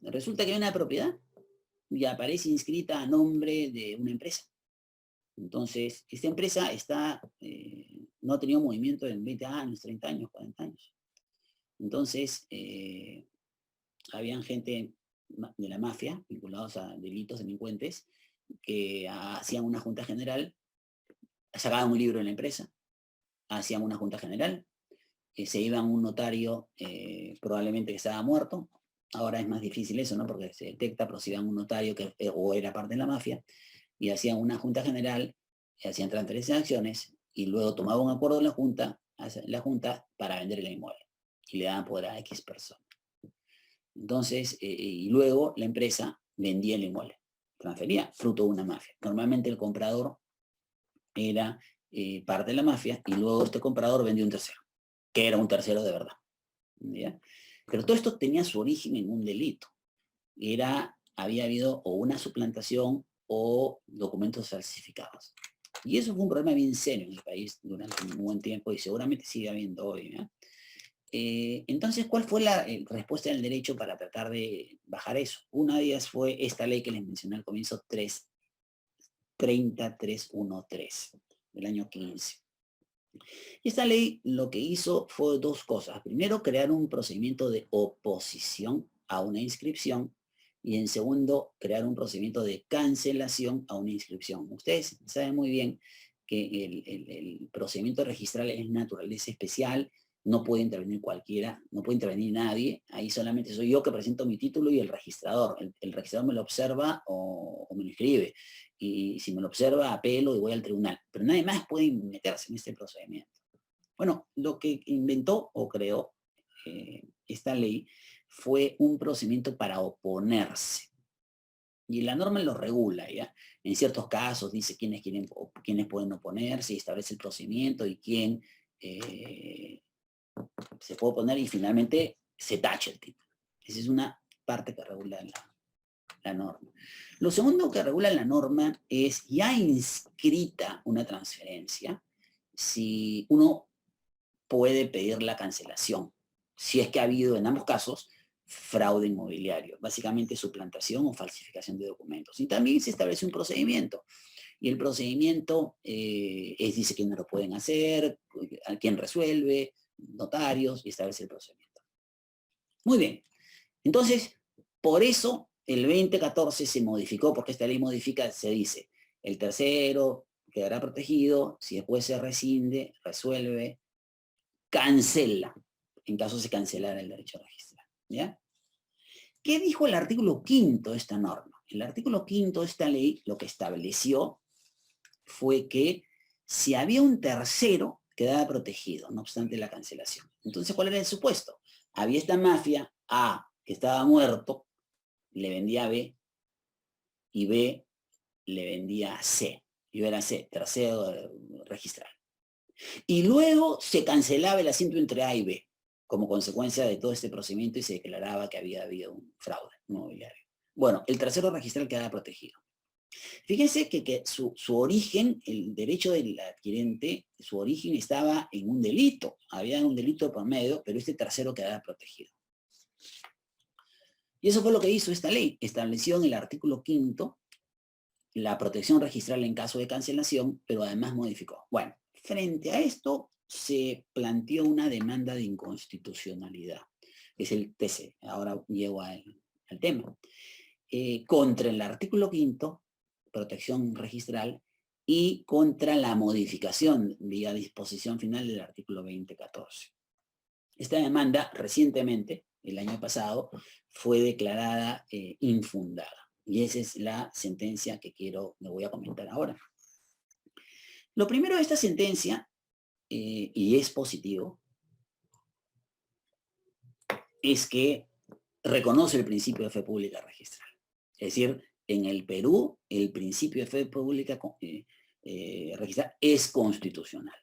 Resulta que hay una propiedad y aparece inscrita a nombre de una empresa. Entonces, esta empresa no ha tenido movimiento en 20 años, 30 años, 40 años. Entonces, habían gente de la mafia, vinculados a delitos, delincuentes, que hacían una junta general, sacaban un libro en la empresa, hacían una junta general, se iban a un notario probablemente que estaba muerto. Ahora es más difícil eso, ¿no? Porque se detecta, pero se iban a un notario que o era parte de la mafia, y hacían una junta general, hacían transferencias de acciones, y luego tomaban un acuerdo en la junta para vender el inmueble, y le daban poder a X persona. Entonces, y luego la empresa vendía el inmueble, transfería, fruto de una mafia. Normalmente el comprador era parte de la mafia, y luego este comprador vendió un tercero, que era un tercero de verdad, ¿ya? Pero todo esto tenía su origen en un delito. Había habido o una suplantación o documentos falsificados. Y eso fue un problema bien serio en el país durante un buen tiempo y seguramente sigue habiendo hoy, ¿ya? Entonces, ¿cuál fue la respuesta del derecho para tratar de bajar eso? Una de ellas fue esta ley que les mencioné al comienzo, 30313, del año 15. Y esta ley lo que hizo fue dos cosas. Primero, crear un procedimiento de oposición a una inscripción, y en segundo, crear un procedimiento de cancelación a una inscripción. Ustedes saben muy bien que el procedimiento registral es naturaleza especial, no puede intervenir cualquiera, no puede intervenir nadie, ahí solamente soy yo que presento mi título y el registrador. El registrador me lo observa o me lo inscribe, y si me lo observa, apelo y voy al tribunal, pero nadie más puede meterse en este procedimiento. Bueno, lo que inventó o creó esta ley fue un procedimiento para oponerse. Y la norma lo regula, ¿ya? En ciertos casos dice quiénes pueden oponerse y establece el procedimiento y quién se puede oponer, y finalmente se tacha el título. Esa es una parte que regula la norma. Lo segundo que regula la norma es, ya inscrita una transferencia, si uno puede pedir la cancelación, si es que ha habido en ambos casos fraude inmobiliario, básicamente suplantación o falsificación de documentos. Y también se establece un procedimiento, y el procedimiento dice quiénes lo pueden hacer, a quién resuelve, notarios, y establece el procedimiento. Muy bien, entonces, por eso el 2014 se modificó, porque esta ley modifica, se dice, el tercero quedará protegido si después se rescinde, resuelve, cancela, en caso se cancelara el derecho a registrar, ¿ya? ¿Qué dijo el artículo 5 de esta norma? El artículo 5 de esta ley lo que estableció fue que si había un tercero, quedaba protegido, no obstante la cancelación. Entonces, ¿cuál era el supuesto? Había esta mafia, A, que estaba muerto, le vendía a B, y B le vendía a C. Yo era C, tercero registral. Y luego se cancelaba el asiento entre A y B, como consecuencia de todo este procedimiento, y se declaraba que había habido un fraude inmobiliario. Bueno, el tercero registral quedaba protegido. Fíjense que su origen, el derecho del adquirente, su origen estaba en un delito. Había un delito por medio, pero este tercero quedaba protegido. Y eso fue lo que hizo esta ley. Estableció en el artículo 5 la protección registral en caso de cancelación, pero además modificó. Bueno, frente a esto se planteó una demanda de inconstitucionalidad, que es el TC. Ahora llego al tema. Contra el artículo 5, protección registral, y contra la modificación vía disposición final del artículo 2014. Esta demanda recientemente, el año pasado, fue declarada infundada. Y esa es la sentencia que me voy a comentar ahora. Lo primero de esta sentencia, y es positivo, es que reconoce el principio de fe pública registral. Es decir, en el Perú, el principio de fe pública registral es constitucional.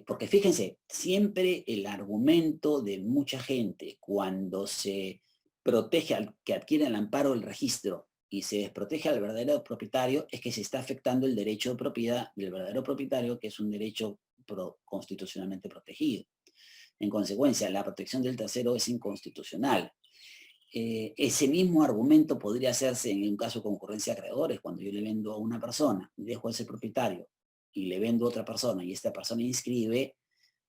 Porque fíjense, siempre el argumento de mucha gente cuando se protege al que adquiere el amparo del registro y se desprotege al verdadero propietario es que se está afectando el derecho de propiedad del verdadero propietario, que es un derecho constitucionalmente protegido. En consecuencia, la protección del tercero es inconstitucional. Ese mismo argumento podría hacerse en un caso de concurrencia de acreedores, cuando yo le vendo a una persona, dejo a ese propietario y le vendo a otra persona y esta persona inscribe,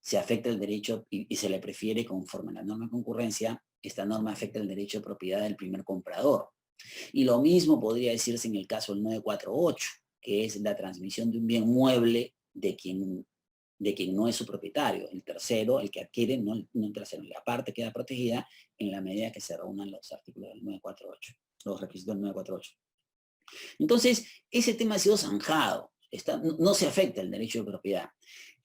se afecta el derecho y se le prefiere conforme a la norma de concurrencia, esta norma afecta el derecho de propiedad del primer comprador. Y lo mismo podría decirse en el caso del 948, que es la transmisión de un bien mueble de quien no es su propietario. El tercero, el que adquiere, no el tercero, la parte queda protegida en la medida que se reúnan los artículos del 948, los requisitos del 948. Entonces, ese tema ha sido zanjado, no se afecta el derecho de propiedad.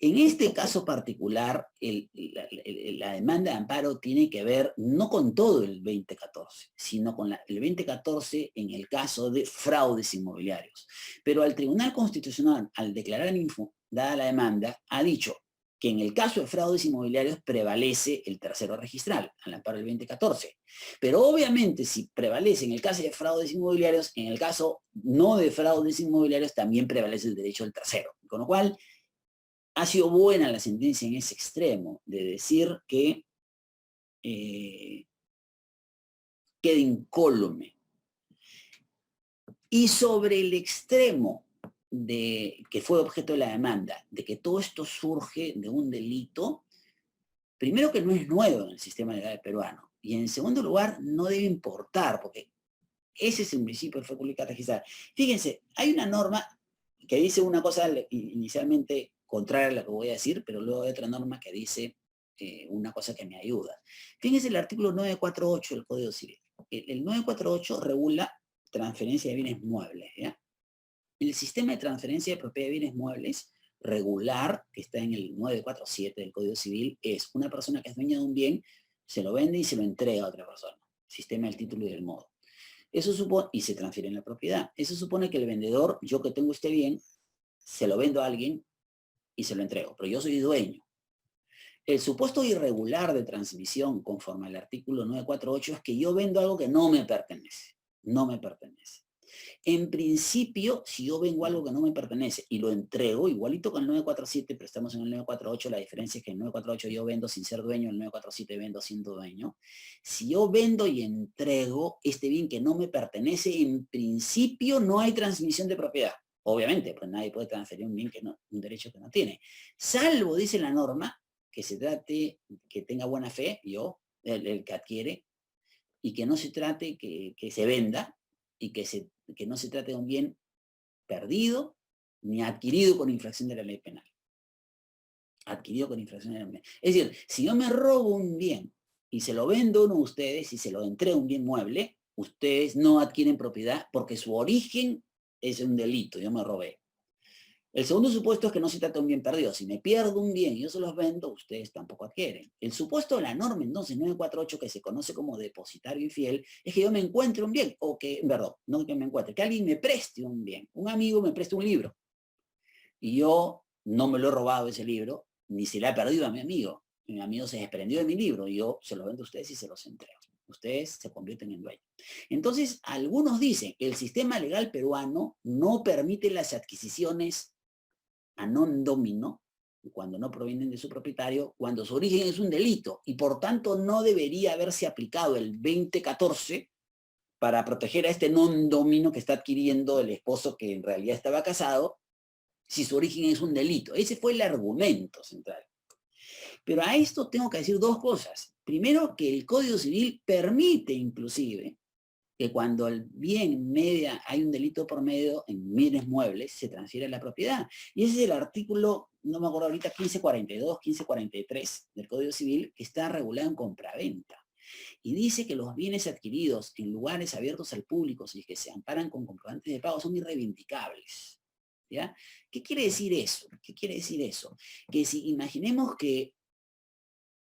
En este caso particular, la demanda de amparo tiene que ver no con todo el 2014, sino con el 2014 en el caso de fraudes inmobiliarios. Pero al Tribunal Constitucional, al declarar dada la demanda, ha dicho que en el caso de fraudes inmobiliarios prevalece el tercero registral, al amparo del 2014. Pero obviamente si prevalece en el caso de fraudes inmobiliarios, en el caso no de fraudes inmobiliarios también prevalece el derecho del tercero. Con lo cual, ha sido buena la sentencia en ese extremo, de decir que queda incólume. Y sobre el extremo que fue objeto de la demanda, de que todo esto surge de un delito, primero que no es nuevo en el sistema legal peruano, y en segundo lugar no debe importar, porque ese es el principio de fe pública registrada. Fíjense, hay una norma que dice una cosa inicialmente contraria a la que voy a decir, pero luego hay otra norma que dice una cosa que me ayuda. Fíjense el artículo 948 del Código Civil. El 948 regula transferencia de bienes muebles, ¿ya? El sistema de transferencia de propiedad de bienes muebles regular, que está en el 947 del Código Civil, es una persona que es dueña de un bien, se lo vende y se lo entrega a otra persona. Sistema del título y del modo. Eso supone, y se transfiere en la propiedad. Eso supone que el vendedor, yo que tengo este bien, se lo vendo a alguien y se lo entrego, pero yo soy dueño. El supuesto irregular de transmisión, conforme al artículo 948, es que yo vendo algo que no me pertenece. No me pertenece. En principio, si yo vengo algo que no me pertenece y lo entrego, igualito con el 947, pero estamos en el 948, la diferencia es que en el 948 yo vendo sin ser dueño, en el 947 vendo siendo dueño. Si yo vendo y entrego este bien que no me pertenece, en principio no hay transmisión de propiedad. Obviamente, pues nadie puede transferir un bien un derecho que no tiene. Salvo, dice la norma, que se trate, que tenga buena fe, el que adquiere, y que no se trate que se venda, y que no se trate de un bien perdido ni adquirido con infracción de la ley penal. Adquirido con infracción de la ley penal. Es decir, si yo me robo un bien y se lo vendo a uno de ustedes y se lo entrego un bien mueble, ustedes no adquieren propiedad porque su origen es un delito, yo me robé. El segundo supuesto es que no se trata de un bien perdido. Si me pierdo un bien y yo se los vendo, ustedes tampoco adquieren. El supuesto de la norma, entonces, 948, que se conoce como depositario infiel, es que yo me encuentre un bien, o que, perdón, no que me encuentre, que alguien me preste un bien. Un amigo me preste un libro. Y yo no me lo he robado ese libro, ni se le ha perdido a mi amigo. Mi amigo se desprendió de mi libro y yo se lo vendo a ustedes y se los entrego. Ustedes se convierten en dueños. Entonces, algunos dicen que el sistema legal peruano no permite las adquisiciones a non domino, cuando no provienen de su propietario, cuando su origen es un delito, y por tanto no debería haberse aplicado el 2014 para proteger a este non domino que está adquiriendo el esposo que en realidad estaba casado, si su origen es un delito. Ese fue el argumento central. Pero a esto tengo que decir dos cosas. Primero, que el Código Civil permite inclusive que cuando el bien media, hay un delito por medio en bienes muebles, se transfiere la propiedad. Y ese es el artículo, no me acuerdo ahorita, 1542, 1543 del Código Civil, que está regulado en compraventa. Y dice que los bienes adquiridos en lugares abiertos al público, y que se amparan con comprobantes de pago, son irreivindicables. ¿Ya? ¿Qué quiere decir eso? ¿Qué quiere decir eso? Que si imaginemos que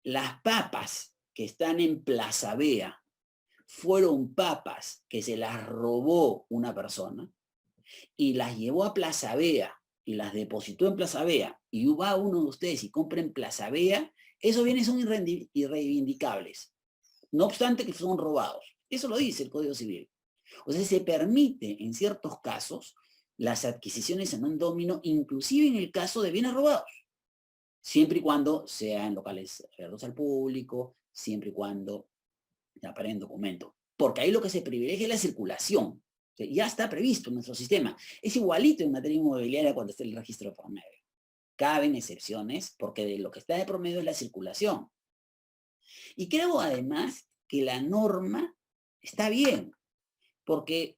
las papas que están en Plaza Vea fueron papas que se las robó una persona y las llevó a Plaza Vea y las depositó en Plaza Vea y va uno de ustedes y compra en Plaza Vea, esos bienes son irreivindicables, no obstante que son robados. Eso lo dice el Código Civil. O sea, se permite en ciertos casos las adquisiciones en un domino, inclusive en el caso de bienes robados, siempre y cuando sea en locales abiertos al público, siempre y cuando aparezca en documento. Porque ahí lo que se privilegia es la circulación. Ya está previsto en nuestro sistema. Es igualito en materia inmobiliaria cuando está el registro de promedio. Caben excepciones porque de lo que está de promedio es la circulación. Y creo además que la norma está bien, porque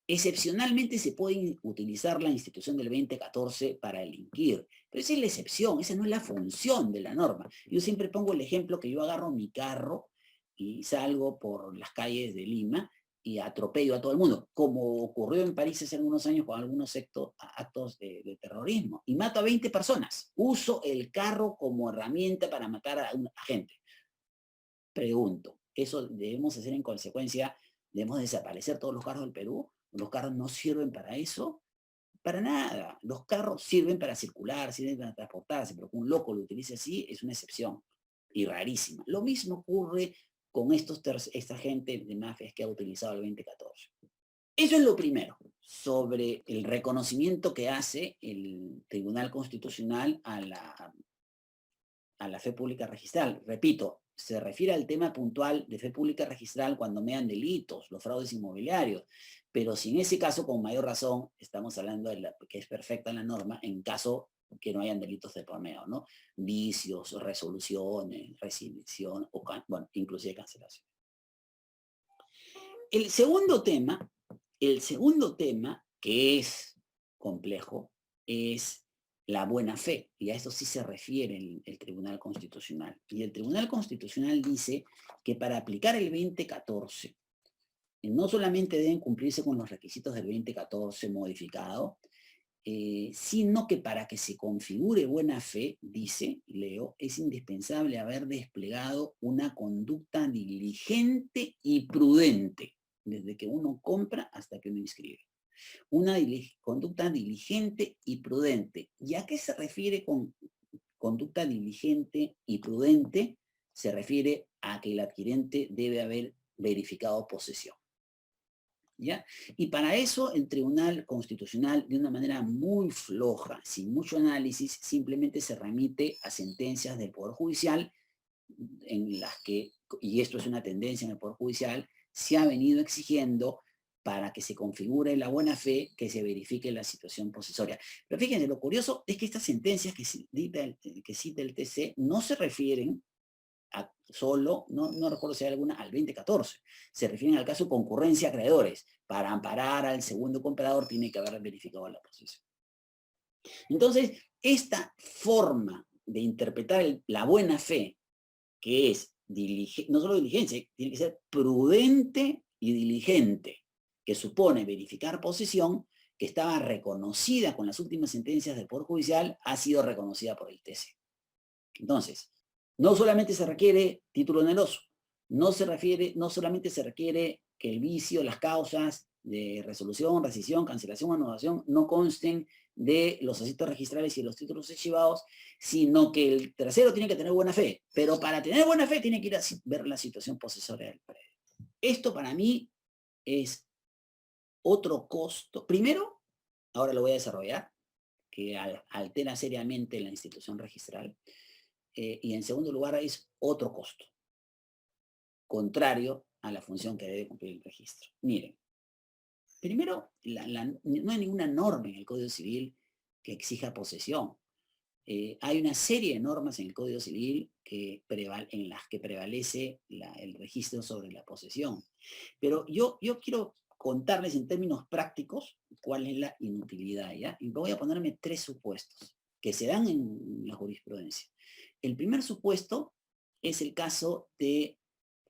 excepcionalmente se puede utilizar la institución del 2014 para delinquir, pero esa es la excepción, esa no es la función de la norma. Yo siempre pongo el ejemplo que yo agarro mi carro y salgo por las calles de Lima y atropello a todo el mundo, como ocurrió en París hace algunos años con algunos actos de terrorismo, y mato a 20 personas. Uso el carro como herramienta para matar a una gente. Pregunto, ¿eso debemos hacer en consecuencia? ¿Debemos desaparecer todos los carros del Perú? ¿Los carros no sirven para eso? Para nada. Los carros sirven para circular, sirven para transportarse, pero que un loco lo utilice así es una excepción y rarísima. Lo mismo ocurre con esta gente de mafias que ha utilizado el 2014. Eso es lo primero, sobre el reconocimiento que hace el Tribunal Constitucional a la fe pública registral. Repito, se refiere al tema puntual de fe pública registral cuando mean delitos, los fraudes inmobiliarios, pero si en ese caso, con mayor razón, estamos hablando de que es perfecta la norma en caso que no hayan delitos de por medio, ¿no? Vicios, resoluciones, rescisión, o bueno, inclusive cancelación. El segundo tema, que es complejo, es la buena fe, y a esto sí se refiere el Tribunal Constitucional. Y el Tribunal Constitucional dice que para aplicar el 2014, no solamente deben cumplirse con los requisitos del 2014 modificado, sino que para que se configure buena fe, dice, leo, es indispensable haber desplegado una conducta diligente y prudente, desde que uno compra hasta que uno inscribe. Una conducta diligente y prudente. ¿Y a qué se refiere con conducta diligente y prudente? Se refiere a que el adquirente debe haber verificado posesión. ¿Ya? Y para eso el Tribunal Constitucional, de una manera muy floja, sin mucho análisis, simplemente se remite a sentencias del Poder Judicial en las que, y esto es una tendencia en el Poder Judicial, se ha venido exigiendo para que se configure la buena fe, que se verifique la situación posesoria. Pero fíjense, lo curioso es que estas sentencias que cita el TC no se refieren a solo, no recuerdo si hay alguna, al 2014. Se refieren al caso de concurrencia a acreedores. Para amparar al segundo comprador tiene que haber verificado la posesión. Entonces, esta forma de interpretar la buena fe, que es no solo diligencia, tiene que ser prudente y diligente, que supone verificar posesión, que estaba reconocida con las últimas sentencias del Poder Judicial, ha sido reconocida por el TC. Entonces, no solamente se requiere título oneroso, no solamente se requiere que el vicio, las causas de resolución, rescisión, cancelación o anulación no consten de los actos registrales y de los títulos archivados, sino que el tercero tiene que tener buena fe, pero para tener buena fe tiene que ir a ver la situación posesoria del predio. Esto para mí es otro costo. Primero, ahora lo voy a desarrollar, que altera seriamente la institución registral. Y en segundo lugar, es otro costo, contrario a la función que debe cumplir el registro. Miren, primero, no hay ninguna norma en el Código Civil que exija posesión. Hay una serie de normas en el Código Civil en las que prevalece el registro sobre la posesión. Pero yo quiero contarles en términos prácticos cuál es la inutilidad, ¿ya? Y voy a ponerme 3 supuestos que se dan en la jurisprudencia. El primer supuesto es el caso de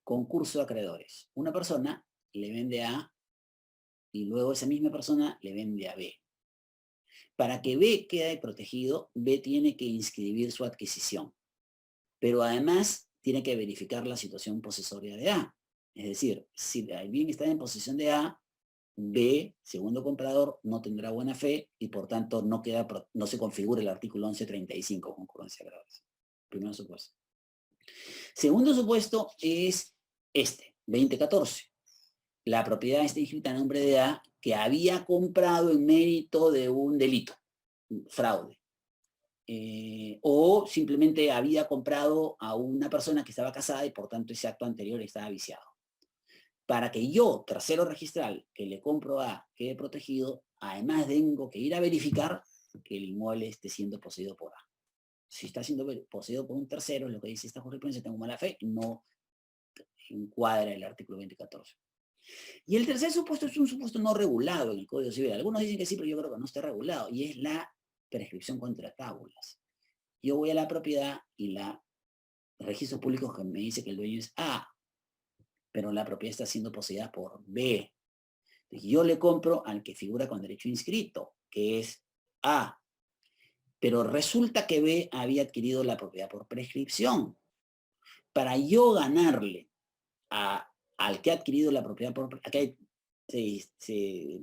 concurso de acreedores. Una persona le vende a A y luego esa misma persona le vende a B. Para que B quede protegido, B tiene que inscribir su adquisición. Pero además tiene que verificar la situación posesoria de A. Es decir, si el bien está en posesión de A, B, segundo comprador, no tendrá buena fe y por tanto no se configura el artículo 1135, concurrencia de acreedores. Primer supuesto. Segundo supuesto es este, 2014. La propiedad está inscrita a nombre de A que había comprado en mérito de un delito, fraude. O simplemente había comprado a una persona que estaba casada y por tanto ese acto anterior estaba viciado. Para que yo, tercero registral, que le compro a quede protegido, además tengo que ir a verificar que el inmueble esté siendo poseído por A. Si está siendo poseído por un tercero, es lo que dice esta jurisprudencia, tengo mala fe, no encuadra el artículo 2014. Y el tercer supuesto es un supuesto no regulado en el Código Civil. Algunos dicen que sí, pero yo creo que no está regulado, y es la prescripción contra tábulas. Yo voy a la propiedad y registros públicos que me dice que el dueño es A, pero la propiedad está siendo poseída por B. Entonces, yo le compro al que figura con derecho inscrito, que es A. Pero resulta que B había adquirido la propiedad por prescripción. Para yo ganarle al que ha adquirido la propiedad por... Acá se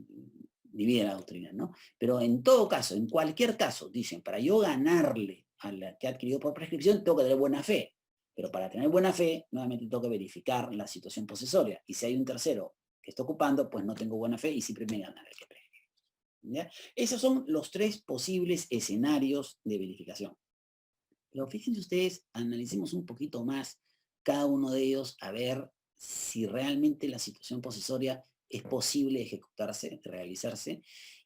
divide la doctrina, ¿no? Pero en todo caso, en cualquier caso, dicen, para yo ganarle al que ha adquirido por prescripción, tengo que tener buena fe. Pero para tener buena fe, nuevamente tengo que verificar la situación posesoria. Y si hay un tercero que está ocupando, pues no tengo buena fe y siempre me gana el que prescribe. ¿Ya? Esos son los tres posibles escenarios de verificación. Pero fíjense ustedes, analicemos un poquito más cada uno de ellos a ver si realmente la situación posesoria es posible ejecutarse, realizarse,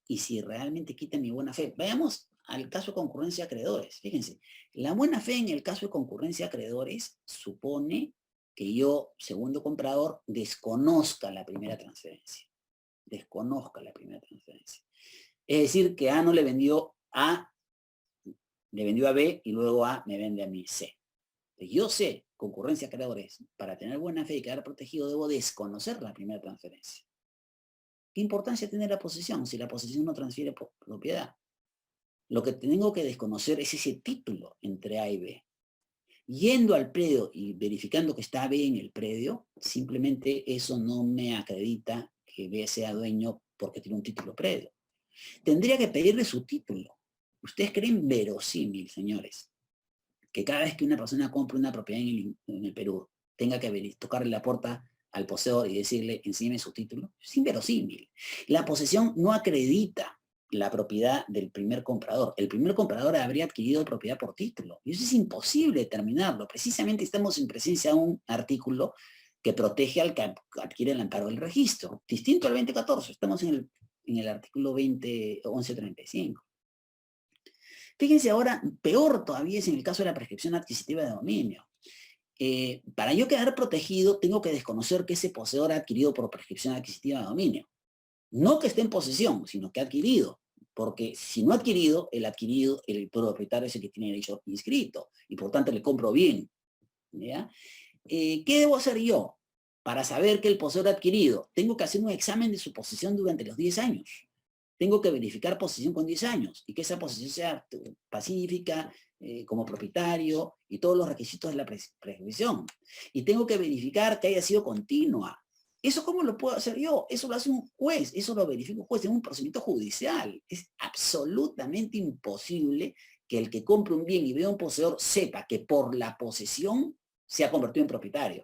y si realmente quita mi buena fe. Vayamos al caso de concurrencia de acreedores. Fíjense, la buena fe en el caso de concurrencia de acreedores supone que yo, segundo comprador, desconozca la primera transferencia. Desconozca la primera transferencia. Es decir, que A no le vendió A, le vendió a B y luego A me vende a mí C. Yo sé, concurrencia de acreedores, para tener buena fe y quedar protegido debo desconocer la primera transferencia. ¿Qué importancia tiene la posesión si la posesión no transfiere propiedad? Lo que tengo que desconocer es ese título entre A y B. Yendo al predio y verificando que está B en el predio, simplemente eso no me acredita que B sea dueño porque tiene un título predio. Tendría que pedirle su título. ¿Ustedes creen verosímil, señores, que cada vez que una persona compra una propiedad en el Perú tenga que tocarle la puerta al poseedor y decirle, enséñeme su título? Es inverosímil. La posesión no acredita la propiedad del primer comprador. El primer comprador habría adquirido propiedad por título. Y eso es imposible determinarlo. Precisamente estamos en presencia de un artículo que protege al que adquiere el amparo del registro. Distinto al 2014. Estamos en el artículo 1135. Fíjense ahora, peor todavía es en el caso de la prescripción adquisitiva de dominio. Para yo quedar protegido, tengo que desconocer que ese poseedor ha adquirido por prescripción adquisitiva de dominio. No que esté en posesión, sino que ha adquirido. Porque si no ha adquirido, el propietario es el que tiene derecho inscrito. Y por tanto le compro bien. ¿Ya? ¿Qué debo hacer yo para saber que el poseedor ha adquirido? Tengo que hacer un examen de su posesión durante los 10 años. Tengo que verificar posesión con 10 años y que esa posesión sea pacífica, como propietario y todos los requisitos de la prescripción. Y tengo que verificar que haya sido continua. ¿Eso cómo lo puedo hacer yo? Eso lo hace un juez, eso lo verifica un juez en un procedimiento judicial. Es absolutamente imposible que el que compre un bien y vea un poseedor sepa que por la posesión se ha convertido en propietario.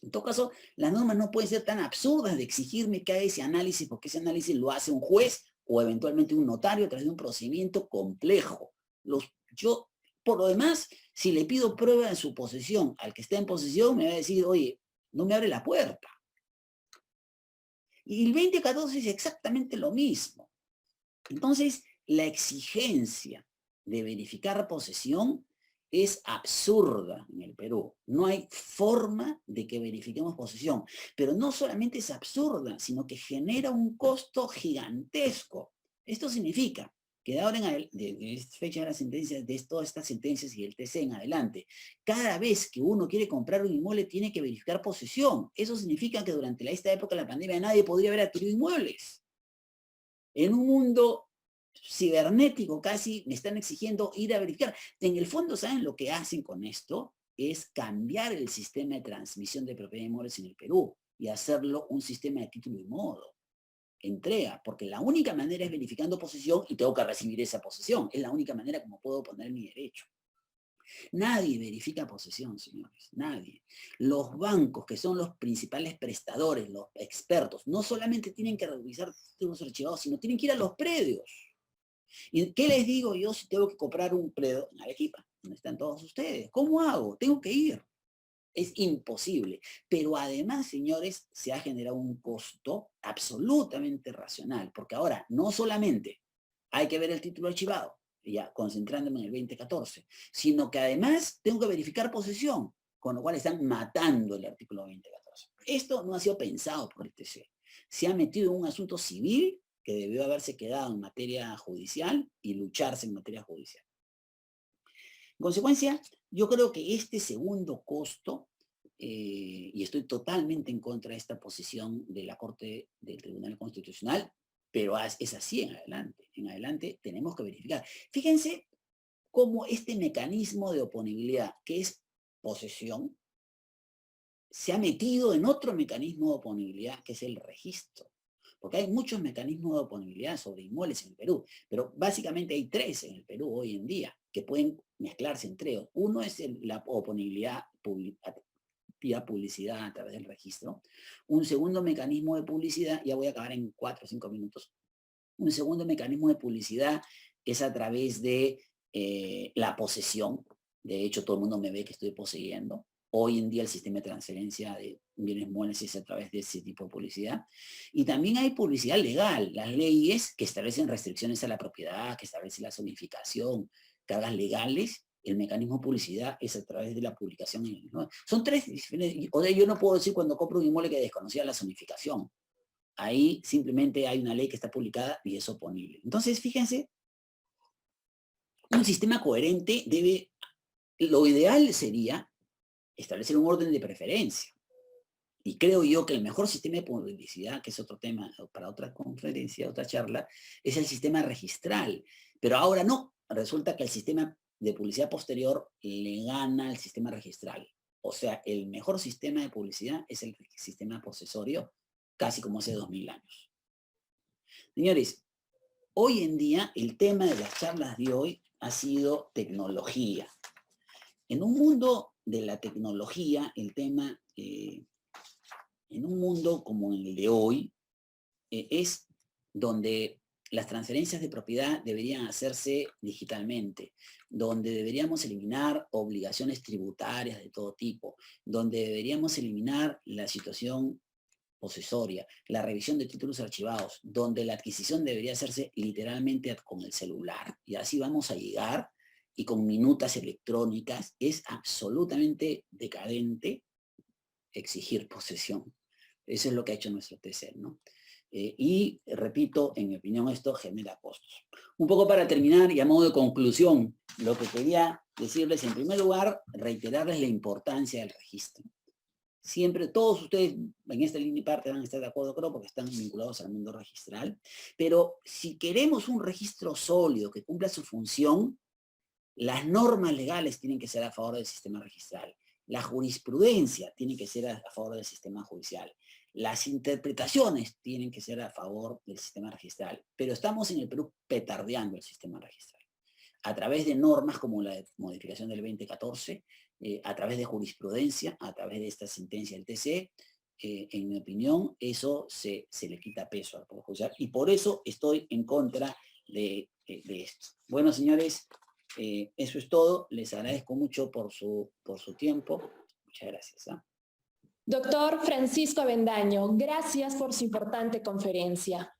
En todo caso, las normas no pueden ser tan absurdas de exigirme que haga ese análisis, porque ese análisis lo hace un juez o eventualmente un notario a través de un procedimiento complejo. Yo, por lo demás, si le pido prueba de su posesión al que está en posesión, me va a decir, oye, no me abre la puerta. Y el 2014 es exactamente lo mismo. Entonces, la exigencia de verificar posesión es absurda en el Perú. No hay forma de que verifiquemos posesión. Pero no solamente es absurda, sino que genera un costo gigantesco. Esto significa que de ahora de fecha de las sentencias, de todas estas sentencias y el TC en adelante, cada vez que uno quiere comprar un inmueble tiene que verificar posesión. Eso significa que durante esta época de la pandemia nadie podría haber adquirido inmuebles. En un mundo cibernético casi me están exigiendo ir a verificar. En el fondo, ¿saben lo que hacen con esto? es cambiar el sistema de transmisión de propiedad de inmuebles en el Perú y hacerlo un sistema de título y modo. Entrega, porque la única manera es verificando posesión y tengo que recibir esa posesión. Es la única manera como puedo poner mi derecho. Nadie verifica posesión, señores, nadie. Los bancos, que son los principales prestadores, los expertos, no solamente tienen que revisar títulos archivados, sino tienen que ir a los predios. ¿Y qué les digo yo si tengo que comprar un predio en Arequipa, donde están todos ustedes? ¿Cómo hago? Tengo que ir. Es imposible. Pero además, señores, se ha generado un costo absolutamente racional, porque ahora no solamente hay que ver el título archivado, ya concentrándome en el 2014, sino que además tengo que verificar posesión, con lo cual están matando el artículo 2014. Esto no ha sido pensado por el TC. Se ha metido en un asunto civil que debió haberse quedado en materia judicial y lucharse en materia judicial. En consecuencia, yo creo que este segundo costo, y estoy totalmente en contra de esta posición de la Corte del Tribunal Constitucional, pero es así en adelante. En adelante tenemos que verificar. Fíjense cómo este mecanismo de oponibilidad, que es posesión, se ha metido en otro mecanismo de oponibilidad, que es el registro. Porque hay muchos mecanismos de oponibilidad sobre inmuebles en el Perú, pero básicamente hay 3 en el Perú hoy en día, que pueden mezclarse entre ellos. Uno es la oponibilidad vía publicidad a través del registro. Un segundo mecanismo de publicidad, ya voy a acabar en 4 o 5 minutos. Un segundo mecanismo de publicidad es a través de la posesión. De hecho, todo el mundo me ve que estoy poseyendo. Hoy en día el sistema de transferencia de bienes muebles es a través de ese tipo de publicidad. Y también hay publicidad legal, las leyes que establecen restricciones a la propiedad, que establecen la zonificación, cargas legales. El mecanismo de publicidad es a través de la publicación. ¿No? Son 3 diferentes. O sea, yo no puedo decir cuando compro un inmueble que desconocía la zonificación. Ahí simplemente hay una ley que está publicada y es oponible. Entonces, fíjense, un sistema coherente debe, lo ideal sería establecer un orden de preferencia. Y creo yo que el mejor sistema de publicidad, que es otro tema para otra conferencia, otra charla, es el sistema registral. Pero ahora no, resulta que el sistema de publicidad posterior le gana al sistema registral. O sea, el mejor sistema de publicidad es el sistema posesorio, casi como hace 2000 años. Señores, hoy en día el tema de las charlas de hoy ha sido tecnología. En un mundo de la tecnología, el tema, en un mundo como el de hoy, es donde las transferencias de propiedad deberían hacerse digitalmente, donde deberíamos eliminar obligaciones tributarias de todo tipo, donde deberíamos eliminar la situación posesoria, la revisión de títulos archivados, donde la adquisición debería hacerse literalmente con el celular. Y así vamos a llegar, y con minutas electrónicas. Es absolutamente decadente exigir posesión. Eso es lo que ha hecho nuestro TC, ¿no? Y repito, en mi opinión, esto genera costos. Un poco para terminar y a modo de conclusión, lo que quería decirles, en primer lugar, reiterarles la importancia del registro. Siempre, todos ustedes en esta línea y parte van a estar de acuerdo, creo, porque están vinculados al mundo registral, pero si queremos un registro sólido que cumpla su función, las normas legales tienen que ser a favor del sistema registral. La jurisprudencia tiene que ser a favor del sistema judicial. Las interpretaciones tienen que ser a favor del sistema registral. Pero estamos en el Perú petardeando el sistema registral. A través de normas como la modificación del 2014, a través de jurisprudencia, a través de esta sentencia del TC, en mi opinión, eso se le quita peso al Poder Judicial. Y por eso estoy en contra de esto. Bueno, señores, eso es todo. Les agradezco mucho por su tiempo. Muchas gracias. Doctor Francisco Avendaño, gracias por su importante conferencia.